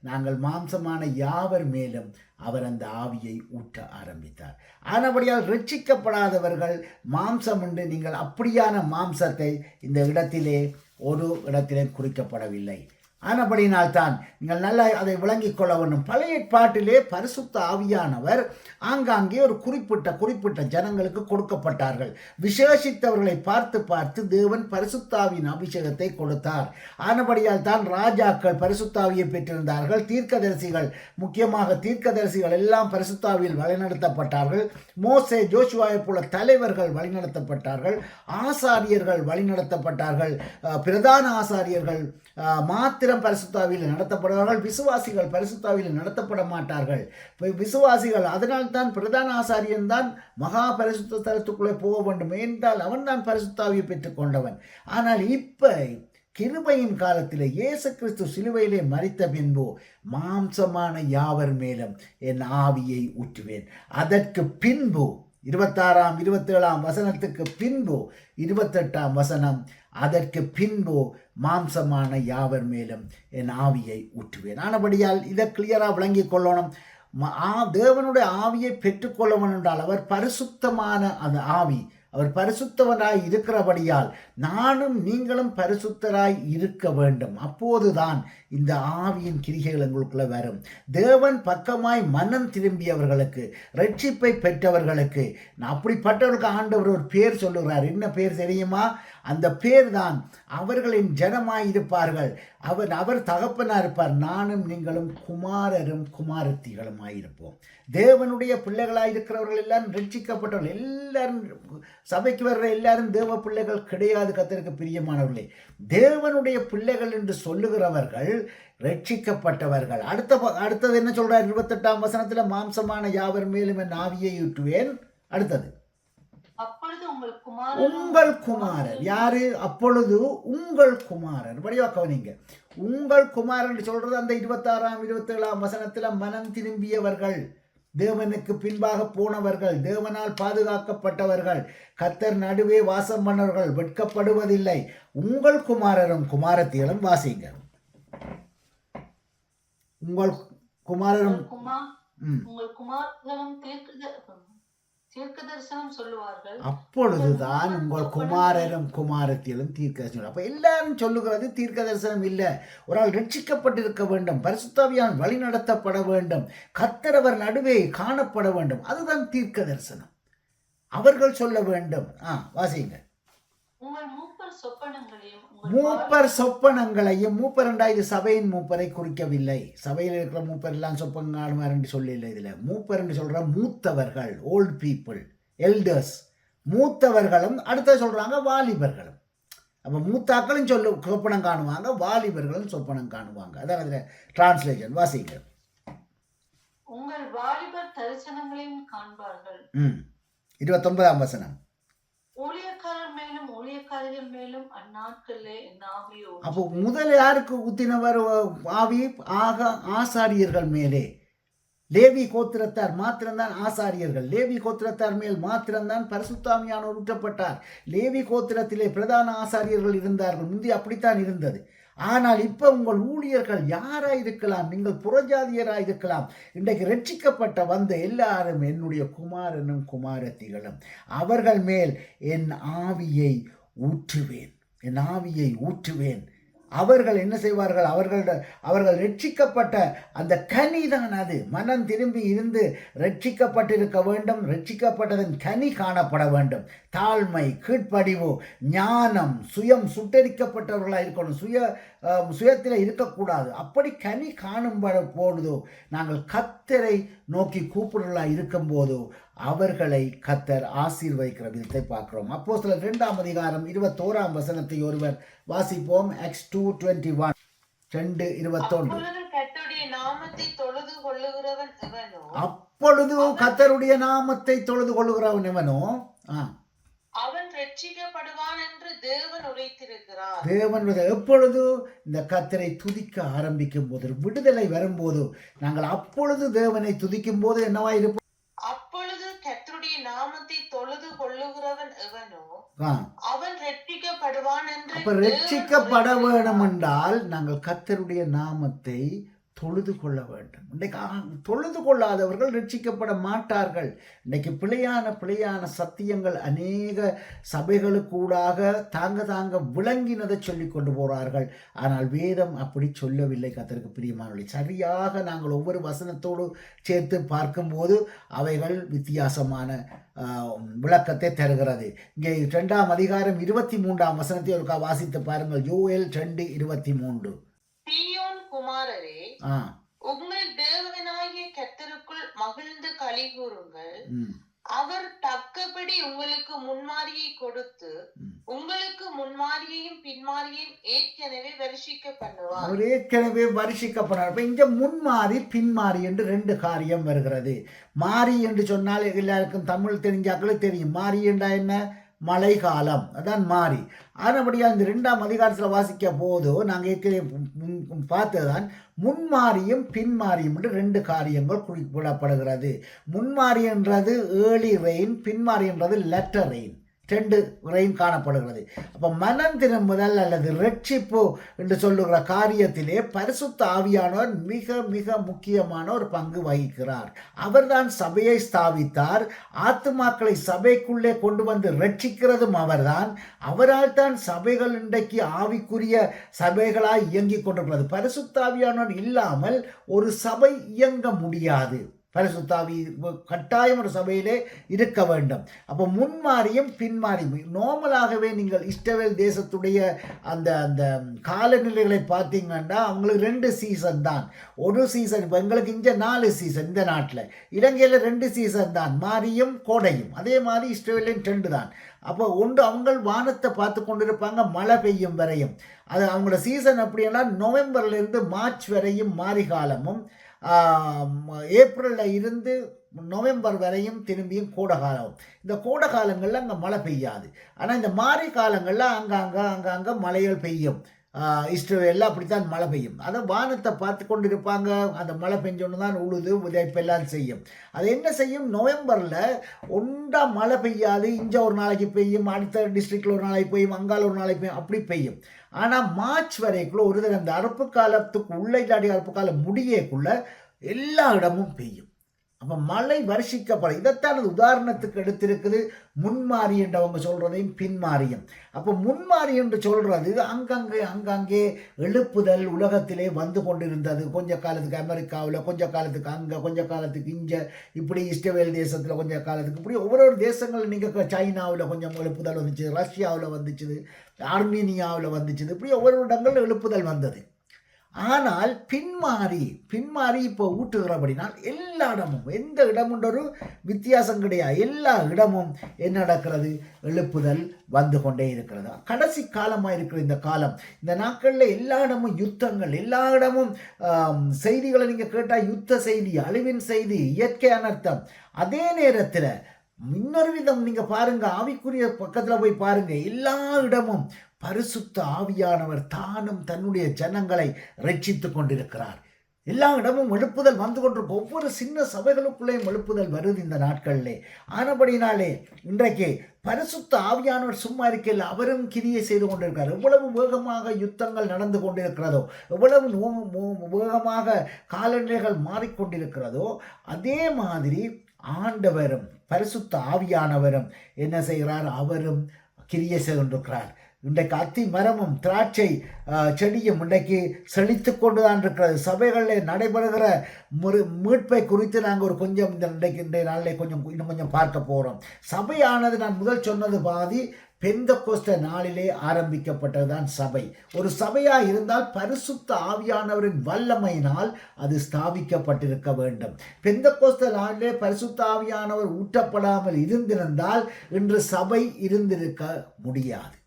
நாங்கள் மாம்சமான யாவர் மேலும் அவர் அந்த ஆவியை ஊற்ற ஆரம்பித்தார். ஆனபடியால் ரட்சிக்கப்படாதவர்கள் மாம்சம் உண்டு. நீங்கள் அப்படியான மாம்சத்தை இந்த இடத்திலே ஒரு இடத்திலே குறிக்கப்படவில்லை. ஆனபடியினால் தான் நீங்கள் நல்லா அதை விளங்கிக் கொள்ள வேண்டும். பழைய ஏற்பாட்டிலே பரிசுத்த ஆவியானவர் ஆங்காங்கே ஒரு குறிப்பிட்ட ஜனங்களுக்கு கொடுக்கப்பட்டார்கள். விசேஷித்தவர்களை பார்த்து தேவன் பரிசுத்தாவின் அபிஷேகத்தை கொடுத்தார். ஆனபடியால் தான் ராஜாக்கள் பரிசுத்தாவியை பெற்றிருந்தார்கள். தீர்க்கதரிசிகள், முக்கியமாக தீர்க்கதரிசிகள் எல்லாம் பரிசுத்தாவியில் வழிநடத்தப்பட்டார்கள். மோசே, ஜோசுவாவை போல தலைவர்கள் வழிநடத்தப்பட்டார்கள். ஆசாரியர்கள் வழிநடத்தப்பட்டார்கள். பிரதான ஆசாரியர்கள் மாத்திரம் பரிசுத்தாவியில் நடத்தப்படுவார்கள். விசுவாசிகள் பரிசுத்தாவியில் நடத்தப்பட மாட்டார்கள். விசுவாசிகள், அதனால்தான் பிரதான ஆசாரியன் தான் மகா பரிசுத்த ஸ்தலத்துக்குள்ளே போக வேண்டும் என்றால் அவன் தான் பரிசுத்தாவியை பெற்றுக் கொண்டவன். ஆனால் இப்ப கிருபையின் காலத்தில் இயேசு கிறிஸ்து சிலுவையிலே மரித்த பின்பு மாம்சமான யாவர் மேலும் என் ஆவியை ஊற்றுவேன். அதற்கு பின்பு 26ஆம் 27ஆம் வசனத்துக்கு பின்பு 28ஆம் வசனம், அதற்கு பின்பு மாம்சமான யாவர் மேலும் என் ஆவியை ஊற்றுவேன். ஆனபடியால் இதை கிளியராக விளங்கிக் கொள்ளணும். தேவனுடைய ஆவியை பெற்றுக்கொள்ளவன் என்றால் அவர் பரிசுத்தமான அந்த ஆவி, அவர் பரிசுத்தவராய் இருக்கிறபடியால் நானும் நீங்களும் பரிசுத்தராய் இருக்க வேண்டும். அப்போதுதான் இந்த ஆவியின் கிரிகைகள் எங்களுக்குள்ள வரும். தேவன் பக்கமாய் மனம் திரும்பியவர்களுக்கு, ரட்சிப்பை பெற்றவர்களுக்கு, அப்படிப்பட்டவர்களுக்கு ஆண்டவர் ஒரு பேர் சொல்லுகிறார். என்ன பேர் தெரியுமா? அந்த பேர் தான் அவர்களின் ஜனமாய் இருப்பார்கள். அவர் தகப்பனா இருப்பார். நானும் நீங்களும் குமாரரும் குமாரத்திகளுமாயிருப்போம். தேவனுடைய பிள்ளைகளாய் இருக்கிறவர்கள் எல்லாரும் ரட்சிக்கப்பட்டவர்கள். எல்லாரும் சபைக்கு வர்ற எல்லாரும் தேவ பிள்ளைகள் கிடையாது. கர்த்தருக்கு பிரியமானவர்களே, தேவனுடைய பிள்ளைகள் என்று சொல்லுகிறவர்கள் ரட்சிக்கப்பட்டவர்கள். அடுத்தது என்ன சொல்றார்? 28ஆம் வசனத்துல, மாம்சமான யாவர் மேலும் என் ஆவியை ஊற்றுவேன். அடுத்தது, அப்பொழுது உங்கள் குமாரர். யாரு? அப்பொழுது உங்கள் குமாரர். வடிவா கவனிங்க, உங்கள் குமாரன் சொல்றது அந்த 26ஆம் 27ஆம் வசனத்துல மனம் திரும்பியவர்கள், தேவனுக்கு பின்பாக போனவர்கள், தேவனால் பாதுகாக்கப்பட்டவர்கள், கர்த்தர் நடுவே வாசம் பண்ணவர்கள், வெட்கப்படுவதில்லை. உங்கள் குமாரரும் குமாரத்திகளும் வாசிங்க. உங்கள் குமாரரும் உங்கள் குமாரர்களும் தீர்க்க தரிசனம் சொல்லுவார்கள். அப்பொழுதுதான் உங்கள் குமாரரும் குமாரத்திகளும் தீர்க்க தரிசனம். அப்ப எல்லாரும் சொல்லுகிறது தீர்க்க தரிசனம் இல்லை. ஒரு ஆள் ரட்சிக்கப்பட்டிருக்க வேண்டும், பரிசுத்தாவியால் வழி நடத்தப்பட வேண்டும், கர்த்தர் அவர் நடுவே காணப்பட வேண்டும். அதுதான் தீர்க்க தரிசனம். அவர்கள் சொல்ல வேண்டும். வாசிங்க. உங்கள் மூப்பர் சொப்பனங்களையும், மூப்பர் என்றா இது சபையின் மூப்பரை குறிக்கவில்லை. சபையில் இருக்கிற மூப்பர் எல்லாம் சொப்பனாளுமார் என்று சொல்லல. இதுல மூப்பர் என்று சொல்ற மூத்தவர்கள், ஓல்ட் பீப்புள், எல்டர்ஸ், மூத்தவர்களும். அடுத்த சொல்றாங்க வாலிபர்களும். அப்ப மூத்தாக்களும் சொப்பனம் காணுவாங்க, வாலிபர்களும் சொப்பனம் காணுவாங்க. அதான் அதுல டிரான்ஸ்லேஷன். வாசிங்க. உங்கள் வாலிபர் தரிசனங்களையும் காண்பார்கள். 29ஆம் வசனம். ஊழியக்காரர் மேலும் ஊழியக்காரர்கள் மேலும் அந்நாட்களிலே என் ஆவியோ. அப்போ முதல் யாருக்கு ஊத்தினவர் ஆவி? ஆசாரியர்கள் மேலே. லேவி கோத்திரத்தார் மாத்திரம்தான் ஆசாரியர்கள். லேவி கோத்திரத்தார் மேல் மாத்திரம்தான் பரிசுத்தாவியானவர் ஊற்றப்பட்டார். லேவி கோத்திரத்திலே பிரதான ஆசாரியர்கள் இருந்தார்கள். முந்தி அப்படித்தான் இருந்தது. ஆனால் இப்ப உங்கள் ஊழியர்கள் யாராய் இருக்கலாம், நீங்கள் புறஜாதியராய் இருக்கலாம். இன்றைக்கு ரட்சிக்கப்பட்ட வந்த எல்லாரும் என்னுடைய குமாரனும் குமாரத்திகளும். அவர்கள் மேல் என் ஆவியை ஊற்றுவேன், என் ஆவியை ஊற்றுவேன். அவர்கள் என்ன செய்வார்கள்? அவர்கள் ரட்சிக்கப்பட்ட அந்த கனி தான் அது. மனம் திரும்பி இருந்து ரட்சிக்கப்பட்டிருக்க வேண்டும். ரட்சிக்கப்பட்டதன் கனி காணப்பட வேண்டும். தாழ்மை, கீழ்ப்படிவு, ஞானம், சுயம் சுட்டரிக்கப்பட்டவர்களாக இருக்கணும். சுயத்தில் இருக்கக்கூடாது. அப்படி கனி காணும் போதோ, நாங்கள் கர்த்தரை நோக்கி கூப்பிடுறவர்களாக இருக்கும் போதோ அவர்களை கர்த்தர் ஆசீர்வதிக்கிற விதத்தை பார்க்கிறோம். அப்போஸ்தலர் 2ஆம் அதிகாரம் 21ஆம் வசனத்தை ஒருவர் வாசிப்போம். Acts 2:21. 2:21. அப்பொழுது கர்த்தருடைய நாமத்தை தொழுது கொள்ளுகிறவன் எவனோ அவன் ரட்சிக்கப்படுவான் என்று தேவன் உரைத்திருக்கிறார். தேவன் எப்பொழுது இந்த கர்த்தரை துதிக்க ஆரம்பிக்கும் போது, விடுதலை வரும்போது, நாங்கள் அப்பொழுது தேவனை துதிக்கும் போது என்னவா இருப்போம்? அப்பொழுது கர்த்தருடைய நாமத்தை தொழுது கொள்ளுகிறவன் எவனோ அவன் ரட்சிக்கப்படுவான் என்று. அப்ப ரட்சிக்கப்பட வேண்டும் என்றால் நாங்கள் கர்த்தருடைய நாமத்தை தொழுது கொள்ள வேண்டும். இன்றைக்கு தொழுது கொள்ளாதவர்கள் ரட்சிக்கப்பட மாட்டார்கள். இன்றைக்கு பிழையான சத்தியங்கள் அநேக சபைகளுக்கூடாக தாங்க விளங்கினதை சொல்லி கொண்டு போகிறார்கள். ஆனால் வேதம் அப்படி சொல்லவில்லை. கர்த்தருக்கு பிரியமானவர்களே, சரியாக நாங்கள் ஒவ்வொரு வசனத்தோடு சேர்த்து பார்க்கும்போது அவைகள் வித்தியாசமான விளக்கத்தை தருகிறது. இங்கே 2ஆம் அதிகாரம் 23ஆம் வசனத்தை ஒருக்கா வாசித்து பாருங்கள். யோவேல் 2:23. சீயோன் குமாரரே, உங்கள் தேவனாகிய கர்த்தருக்குள் மகிழ்ந்து களி கூறுங்கள். அவர் தக்கபடி உங்களுக்கு முன்மாரியை கொடுத்து உங்களுக்கு முன்மாரியையும் பின்மாரியையும் ஏற்கனவே வருஷிக்க பண்ணுவார். அவர் ஏற்கனவே வருஷிக்கப்படுவார். இப்ப இங்க முன்மாறி பின்மாறி என்று 2 காரியம் வருகிறது. மாறி என்று சொன்னால் எல்லாருக்கும் தமிழ் தெரிஞ்சாக்களும் தெரியும். மாறி என்றா என்ன? மழை காலம், அதான் மாறி. ஆனபடியாக இந்த 2ஆம் அதிகாரத்தில் வாசிக்க போதோ நாங்கள் ஏற்கனவே பார்த்ததுதான் முன்மாரியும் பின்மாரியும் என்று 2 காரியங்கள் குறிப்பிடப்படுகிறது. முன்மாரி என்றது ஏர்லி ரெயின், பின்மாரி என்றது லேட்டர் ரெயின். 2 ரெயின் காணப்படுகிறது. அப்போ மனம் திரும்புதல் அல்லது ரட்சிப்பு என்று சொல்லுகிற காரியத்திலே பரிசுத்த ஆவியானவர் மிக மிக முக்கியமான ஒரு பங்கு வகிக்கிறார். அவர்தான் சபையை ஸ்தாபித்தார். ஆத்துமாக்களை சபைக்குள்ளே கொண்டு வந்து ரட்சிக்கிறதும் அவர்தான். அவரால் தான் சபைகள் இன்றைக்கு ஆவிக்குரிய சபைகளாய் இயங்கிக் கொண்டிருக்கிறது. பரிசுத்த ஆவியானவர் இல்லாமல் ஒரு சபை இயங்க முடியாது. பரிசுத்தாவி கட்டாயம் ஒரு சபையிலே இருக்க வேண்டும். அப்போ முன்மாறியும் பின்மாறியும் நார்மலாகவே நீங்கள் இஸ்ரவேல் தேசத்துடைய அந்த அந்த காலநிலைகளை பார்த்தீங்கன்னா அவங்களுக்கு 2 சீசன் தான். ஒரு சீசன், இப்போ எங்களுக்கு இங்கே 4 சீசன், இந்த நாட்டில் இலங்கையில் 2 சீசன் தான், மாரியும் கோடையும். அதே மாதிரி இஸ்ரவேலின் 2 தான். அப்போ ஒன்று அவங்க வானத்தை பார்த்து கொண்டிருப்பாங்க மழை பெய்யும் வரையும். அது அவங்களோட சீசன் அப்படின்னா நவம்பர்லேருந்து மார்ச் வரையும் மாரி காலமும், ஏப்ரலில் இருந்து நவம்பர் வரையும் திரும்பியும் கோடை காலம். இந்த கோடை காலங்களில் அங்கே மழை பெய்யாது. ஆனால் இந்த மாரி காலங்களில் அங்கங்கே மழைகள் பெய்யும். இஸ்ரவேலில் அப்படித்தான் மழை பெய்யும். அதை வானத்தை பார்த்து கொண்டு இருப்பாங்க. அந்த மழை பெஞ்சோன்னு தான் உழுது உதைப்பெல்லாம் செய்யும். அது என்ன செய்யும், நவம்பரில் ஒன்றா மழை பெய்யாது. இங்கே ஒரு நாளைக்கு பெய்யும், அடுத்த டிஸ்ட்ரிக்டில் ஒரு நாளைக்கு பெய்யும், அங்கால ஒரு நாளைக்கு பெய்யும், அப்படி பெய்யும். ஆனால் மார்ச் வரைக்குள்ள ஒரு தடவை அந்த அறுப்பு காலத்துக்கு உள்ள இல்லாடி அறுப்பு காலம் முடியக்குள்ள எல்லா இடமும் பெய்யும். அப்போ மழை வருஷிக்கப்படும். இதைத்தான் அது உதாரணத்துக்கு எடுத்திருக்குது முன்மாறி என்று அவங்க சொல்கிறதையும் பின்மாறியும். அப்போ முன்மாறி என்று சொல்கிறது அங்கங்கே எழுப்புதல் உலகத்திலே வந்து கொண்டிருந்தது. கொஞ்ச காலத்துக்கு அமெரிக்காவில், கொஞ்ச காலத்துக்கு அங்கே, கொஞ்ச காலத்துக்கு இங்கே, இப்படி இஸ்ரவேல் தேசத்தில் கொஞ்ச காலத்துக்கு, இப்படி ஒவ்வொரு தேசங்கள் நீங்கள் சைனாவில் கொஞ்சம் எழுப்புதல் வந்துச்சு, ரஷ்யாவில் வந்துச்சுது, ஆர்மீனியாவில் வந்துச்சுது, இப்படி ஒவ்வொரு இடங்கள் எழுப்புதல் வந்தது. ஆனால் பின்மாறி இப்போ ஊட்டுகிறபடினால் எல்லா இடமும், எந்த இடமுன்ற ஒரு வித்தியாசம் கிடையாது. எல்லா இடமும் என்ன நடக்கிறது, எழுப்புதல் வந்து கொண்டே இருக்கிறது. கடைசி காலமாக இருக்கிற இந்த காலம், இந்த நாட்களில் எல்லா இடமும் யுத்தங்கள், எல்லா இடமும் செய்திகளை நீங்கள் கேட்டால் யுத்த செய்தி, அழிவின் செய்தி, இயற்கை அனர்த்தம். அதே நேரத்தில் இன்னொரு விதம் நீங்கள் பாருங்க, ஆவிக்குரிய பக்கத்தில் போய் பாருங்க, எல்லா இடமும் பரிசுத்த ஆவியானவர் தானும் தன்னுடைய ஜனங்களை ரட்சித்து கொண்டிருக்கிறார். எல்லா இடமும் எழுப்புதல் வந்து கொண்டிருக்கும். ஒவ்வொரு சின்ன சபைகளுக்குள்ளேயும் எழுப்புதல் வருது இந்த நாட்களிலே. ஆனபடினாலே இன்றைக்கு பரிசுத்த ஆவியானவர் சும்மா இருக்கையில் அவரும் கிரியை செய்து கொண்டிருக்கிறார். எவ்வளவு வேகமாக யுத்தங்கள் நடந்து கொண்டிருக்கிறதோ, எவ்வளவு வேகமாக காலநிலைகள் மாறிக்கொண்டிருக்கிறதோ, அதே மாதிரி ஆண்டவரும் பரிசுத்த ஆவியானவரும் என்ன செய்கிறார், அவரும் கிரியை செய்து கொண்டிருக்கிறார். இன்றைக்கு அத்தி மரமும் திராட்சை செடியும் இன்றைக்கு செழித்து கொண்டு தான் இருக்கிறது. சபைகளில் நடைபெறுகிற மீட்பை குறித்து நாங்கள் ஒரு கொஞ்சம் இன்றைய நாளில் இன்னும் கொஞ்சம் பார்க்க போகிறோம். சபையானது நான் முதல் சொன்னது பாதி பெந்தெகோஸ்தே நாளிலே ஆரம்பிக்கப்பட்டதுதான் சபை. ஒரு சபையாக இருந்தால் பரிசுத்த ஆவியானவரின் வல்லமையினால் அது ஸ்தாபிக்கப்பட்டிருக்க வேண்டும். பெந்தெகோஸ்தே நாளிலே பரிசுத்த ஆவியானவர் ஊற்றப்படாமல் இருந்திருந்தால் இன்று சபை இருந்திருக்க முடியாது.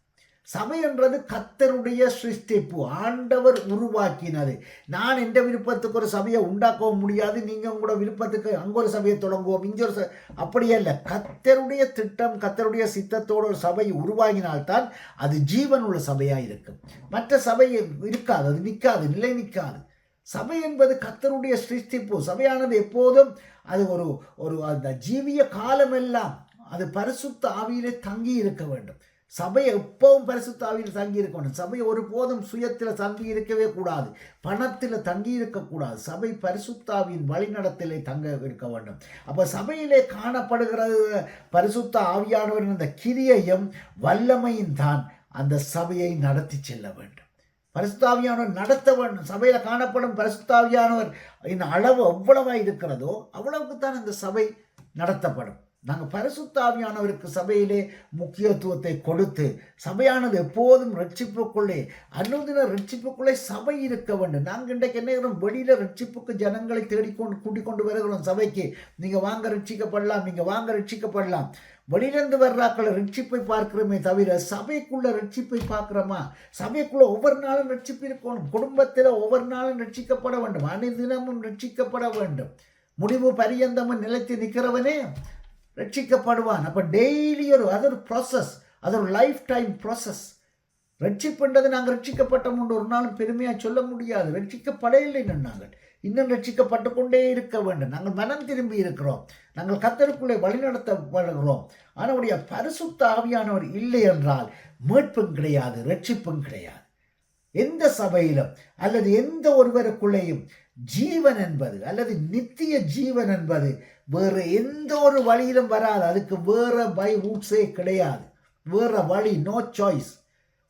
சபை என்றது கர்த்தருடைய சிருஷ்டிப்பு, ஆண்டவர் உருவாக்கினது. நான் எந்த விருப்பத்துக்கு ஒரு சபையை உண்டாக்கவும் முடியாது, நீங்கள் உங்களோட விருப்பத்துக்கு அங்கே ஒரு சபையை தொடங்குவோம், இங்கே ஒரு அப்படியே இல்லை. கர்த்தருடைய திட்டம், கர்த்தருடைய சித்தத்தோடு ஒரு சபை உருவாகினால்தான் அது ஜீவனுள்ள சபையாக இருக்கும். மற்ற சபை இருக்காது, அது நிற்காது, நிலை நிற்காது. சபை என்பது கர்த்தருடைய சிருஷ்டிப்பு. சபையானது எப்போதும் அது ஒரு அந்த ஜீவிய காலமெல்லாம் அது பரிசுத்த ஆவியிலே தங்கி இருக்க வேண்டும். சபை எப்பவும் பரிசுத்த ஆவியில் தங்கி இருக்க வேண்டும். சபை ஒருபோதும் சுயத்தில் தங்கி இருக்கவே கூடாது, பணத்தில் தங்கி இருக்கக்கூடாது. சபை பரிசுத்த ஆவியின் வழிநடத்திலே தங்க இருக்க வேண்டும். அப்போ சபையிலே காணப்படுகிறது பரிசுத்த ஆவியானவரின் அந்த கிரியையும் வல்லமையும் தான் அந்த சபையை நடத்தி செல்ல வேண்டும். பரிசுத்தாவியானவர் நடத்த வேண்டும். சபையில் காணப்படும் பரிசுத்தாவியானவர் இந்த அளவு எவ்வளவாக இருக்கிறதோ அவ்வளவுக்கு தான் இந்த சபை நடத்தப்படும். நாங்கள் பரிசுத்தாவியானவருக்கு சபையிலே முக்கியத்துவத்தை கொடுத்து, சபையானது எப்போதும் ரட்சிப்புக்குள்ளே, அனுதின ரட்சிப்புக்குள்ளே சபை இருக்க வேண்டும். நாங்கள் இன்றைக்கு என்ன செய்கிறோம், வெளியில் ரட்சிப்புக்கு ஜனங்களை கூட்டிக் கொண்டு வருகிறோம் சபைக்கு. நீங்கள் வாங்க ரட்சிக்கப்படலாம், நீங்கள் வாங்க ரட்சிக்கப்படலாம். வெளியிலிருந்து வர்றாக்களை ரட்சிப்பை பார்க்கிறோமே தவிர சபைக்குள்ள ரட்சிப்பை பார்க்கிறோமா? சபைக்குள்ள ஒவ்வொரு நாளும் ரட்சிப்பு இருக்கணும். குடும்பத்தில் ஒவ்வொரு நாளும் ரட்சிக்கப்பட வேண்டும், அனுதினமும் ரட்சிக்கப்பட வேண்டும். முடிவு பரியந்தமும் நிலைத்து நிற்கிறவனே ரட்சிக்கப்படுவான். அப்போ டெய்லி அது ஒரு ப்ராசஸ், அது ஒரு லைஃப் டைம் ப்ராசஸ். ரட்சிப்புன்றது நாங்கள் ரட்சிக்கப்பட்டோம் ஒரு நாளும் பெருமையாக சொல்ல முடியாது. ரட்சிக்கப்படையில்லை, நாங்கள் இன்னும் ரட்சிக்கப்பட்டு கொண்டே இருக்க வேண்டும். நாங்கள் மனம் திரும்பி இருக்கிறோம், நாங்கள் கர்த்தருக்குள்ளே வழிநடத்தப்படுகிறோம். ஆனால் பரிசுத்த ஆவியானவர் இல்லை என்றால் மீட்பும் கிடையாது, ரட்சிப்பும் கிடையாது. எந்த சபையிலும் அல்லது எந்த ஒருவருக்குள்ளேயும் ஜீவன் என்பது அல்லது நித்திய ஜீவன் என்பது வேறு எந்த ஒரு வழியிலும் வராது. அதுக்கு வேற பை ரூட்ஸே கிடையாது, வேற வழி, நோ சாய்ஸ்.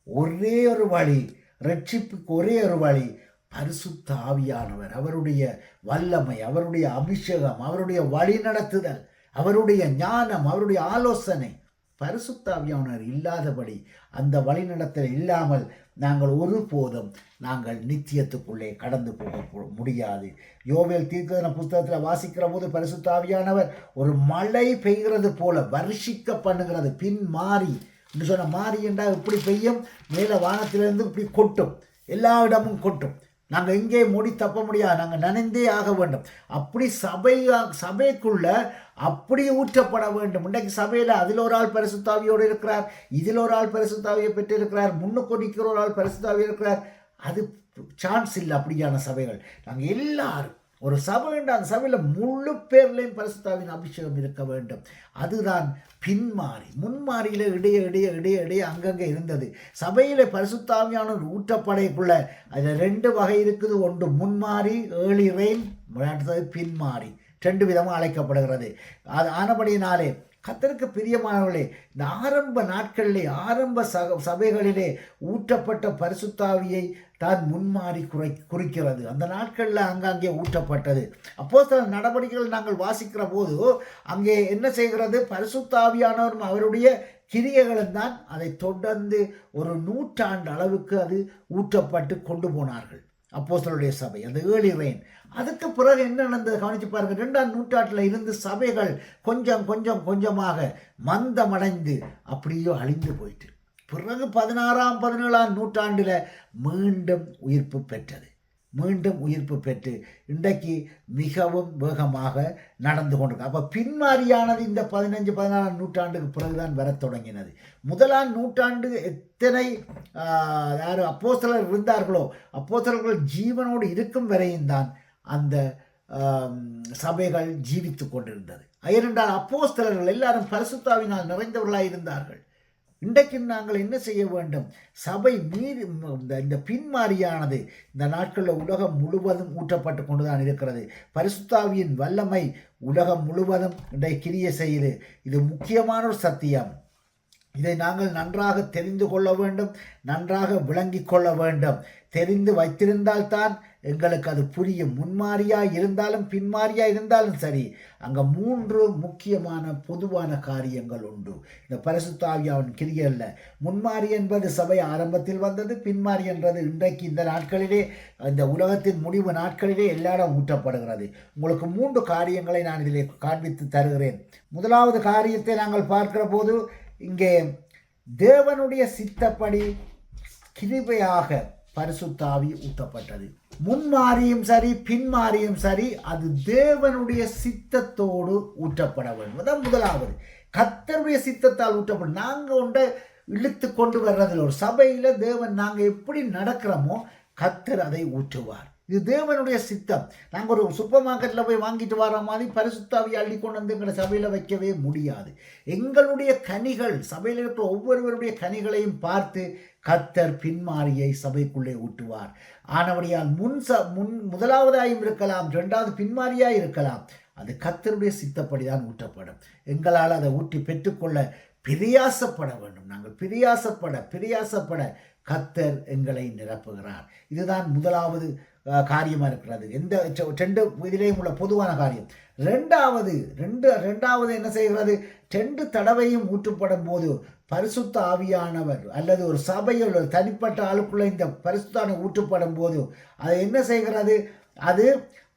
ஒரே ஒரு வழி ரட்சிப்புக்கு, ஒரே ஒரு வழி பரிசுத்த ஆவியானவர், அவருடைய வல்லமை, அவருடைய அபிஷேகம், அவருடைய வழிநடத்துதல், அவருடைய ஞானம், அவருடைய ஆலோசனை, பரிசுத்த ஆவியானவர் இல்லாதபடி, அந்த வழிநடத்தல் இல்லாமல் நாங்கள் ஒருபோதும் நாங்கள் நித்தியத்துக்குள்ளே கடந்து போக முடியாது. யோவேல் தீர்க்கதரிசன புஸ்தகத்தில் வாசிக்கிற போது பரிசுத்த ஆவியானவர் ஒரு மழை பெய்கிறது போல வருஷிக்க பண்ணுகிறது. பின் மாறி என்று சொன்ன மாறி என்றால் இப்படி பெய்யும், மேலே வானத்திலிருந்து இப்படி கொட்டும், எல்லா இடமும் கொட்டும். நாங்கள் எங்கே மூடி தப்ப முடியாது, நாங்கள் நனைந்தே ஆக வேண்டும். அப்படி சபைக்குள்ள அப்படி ஊற்றப்பட வேண்டும். இன்றைக்கு சபையில் அதில் ஒரு ஆள் பரிசுத்தாவியோடு இருக்கிறார், இதில் ஒரு ஆள் பரிசுத்தாவியை பெற்றிருக்கிறார், முன்னுக்கு நிற்கிற ஒரு ஆள் பரிசுத்தாவி இருக்கிறார். அது சான்ஸ் இல்லை. அப்படியான சபைகள் நாங்கள் எல்லாரும் ஒரு சபை என்ற அந்த சபையில் முழு பேர்லையும் பரிசுத்தாவின் அபிஷேகம் இருக்க வேண்டும். அதுதான் பின்மாறி. முன்மாறியில் இடையே அங்கங்கே இருந்தது. சபையில் பரிசுத்தாவியான ஊற்றப்படைக்குள்ள அதில் 2 வகை இருக்குது. ஒன்று முன்மாறி, ஏர்லி ரெயின், பின்மாறி, 2 விதமாக அழைக்கப்படுகிறது. அது ஆனபடியினாலே கர்த்தருக்கு பிரியமானவர்களே, இந்த ஆரம்ப நாட்களிலே ஆரம்ப சபைகளிலே ஊற்றப்பட்ட பரிசுத்தாவியை தான் முன்மாறி குறிக்கிறது. அந்த நாட்களில் அங்கங்கே ஊற்றப்பட்டது. அப்போஸ்தலர் நடவடிக்கைகள் நாங்கள் வாசிக்கிற போது அங்கே என்ன செய்கிறது? பரிசுத்தாவியானவரும் அவருடைய கிரியைகளும் தான் அதை தொடர்ந்து ஒரு 100 ஆண்டு அளவுக்கு அது ஊற்றப்பட்டு கொண்டு போனார்கள் அப்போஸ்தலருடைய சபை, அந்த ஏர்லி ரெயின். அதுக்கு பிறகு என்ன நடந்தது கவனித்து பாருங்க. 2ஆம் நூற்றாண்டில் இருந்து சபைகள் கொஞ்சமாக மந்தமடைந்து அப்படியோ அழிந்து போயிட்டு, பிறகு 16ஆம் 17ஆம் நூற்றாண்டில் மீண்டும் உயிர்ப்பு பெற்று இன்றைக்கு மிகவும் வேகமாக நடந்து கொண்டிருக்கு. அப்போ பின்மாரியானது இந்த 15-16ஆம் நூற்றாண்டுக்கு பிறகுதான் வர தொடங்கினது. 1ஆம் நூற்றாண்டு எத்தனை அப்போஸ்தலர் இருந்தார்களோ, அப்போஸ்தலர்கள் ஜீவனோடு இருக்கும் வரையும் தான் அந்த சபைகள் ஜீவித்து கொண்டிருந்தது. ஏனென்றால் அப்போஸ்தலர்கள் எல்லாரும் பரிசுத்தாவினால் நிறைந்தவர்களாக இருந்தார்கள். இன்றைக்கு நாங்கள் என்ன செய்ய வேண்டும்? சபை மீறி இந்த பின்மாரியானது இந்த நாட்களில் உலகம் முழுவதும் ஊற்றப்பட்டு கொண்டுதான் இருக்கிறது. பரிசுத்தாவியின் வல்லமை உலகம் முழுவதும் இன்றைக்கு கிரியை செய்யுது. இது முக்கியமான ஒரு சத்தியம். இதை நாங்கள் நன்றாக தெரிந்து கொள்ள வேண்டும், நன்றாக விளங்கி கொள்ள வேண்டும். தெரிந்து வைத்திருந்தால்தான் எங்களுக்கு அது புரியும். முன்மாரியாக இருந்தாலும் பின்மாரியாக இருந்தாலும் சரி, அங்கே 3 முக்கியமான பொதுவான காரியங்கள் உண்டு இந்த பரிசுத்தாவியாவின் கிரியல்ல. முன்மாரி என்பது சபை ஆரம்பத்தில் வந்தது. பின்மாரி என்றது இன்றைக்கு இந்த நாட்களிலே, இந்த உலகத்தின் முடிவு நாட்களிலே எல்லா இடம் ஊற்றப்படுகிறது. உங்களுக்கு 3 காரியங்களை நான் இதிலே காண்பித்து தருகிறேன். முதலாவது காரியத்தை நாங்கள் பார்க்கிற போது, இங்கே தேவனுடைய சித்தப்படி கிருபையாக பரிசுத்தாவி ஊற்றப்பட்டது. முன்மாரியும் சரி பின்மாரியும் சரி, அது தேவனுடைய சித்தத்தோடு ஊற்றப்பட வேண்டும். அதான் முதலாவது. கர்த்தருடைய சித்தத்தால் ஊற்றப்படும். நாங்கள் ஒன்றை இழுத்து கொண்டு வர்றதில் ஒரு சபையில் தேவன் நாங்கள் எப்படி நடக்கிறோமோ கர்த்தர் அதை ஊற்றுவார். இது தேவனுடைய சித்தம். நாங்கள் ஒரு சூப்பர் மார்க்கெட்டில் போய் வாங்கிட்டு வர மாதிரி பரிசுத்தாவி அள்ளி கொண்டு வந்து எங்களை சபையில் வைக்கவே முடியாது. எங்களுடைய கனிகள், சபையில் இருக்கிற ஒவ்வொருவருடைய கனிகளையும் பார்த்து கர்த்தர் பின்மாரியை சபைக்குள்ளே ஊட்டுவார். ஆனபடியால் முதலாவதாயும் இருக்கலாம், 2வது பின்மாரியாக இருக்கலாம். அது கர்த்தருடைய சித்தப்படிதான் ஊற்றப்படும். எங்களால் அதை ஊற்றி பெற்றுக்கொள்ள பிரயாசப்பட வேண்டும். நாங்கள் பிரயாசப்பட கர்த்தர் எங்களை நிரப்புகிறார். இதுதான் முதலாவது காரியமாக இருக்கிறது. எந்த 2 இதிலேயும் உள்ள பொதுவான காரியம். ரெண்டாவது என்ன செய்கிறது? 2 தடவையும் ஊற்றப்படும் போது பரிசுத்த ஆவியானவர் அல்லது ஒரு சபையில் ஒரு தனிப்பட்ட ஆளுக்குள்ள இந்த பரிசுத்தான ஊற்றப்படும் போது அது என்ன செய்கிறது? அது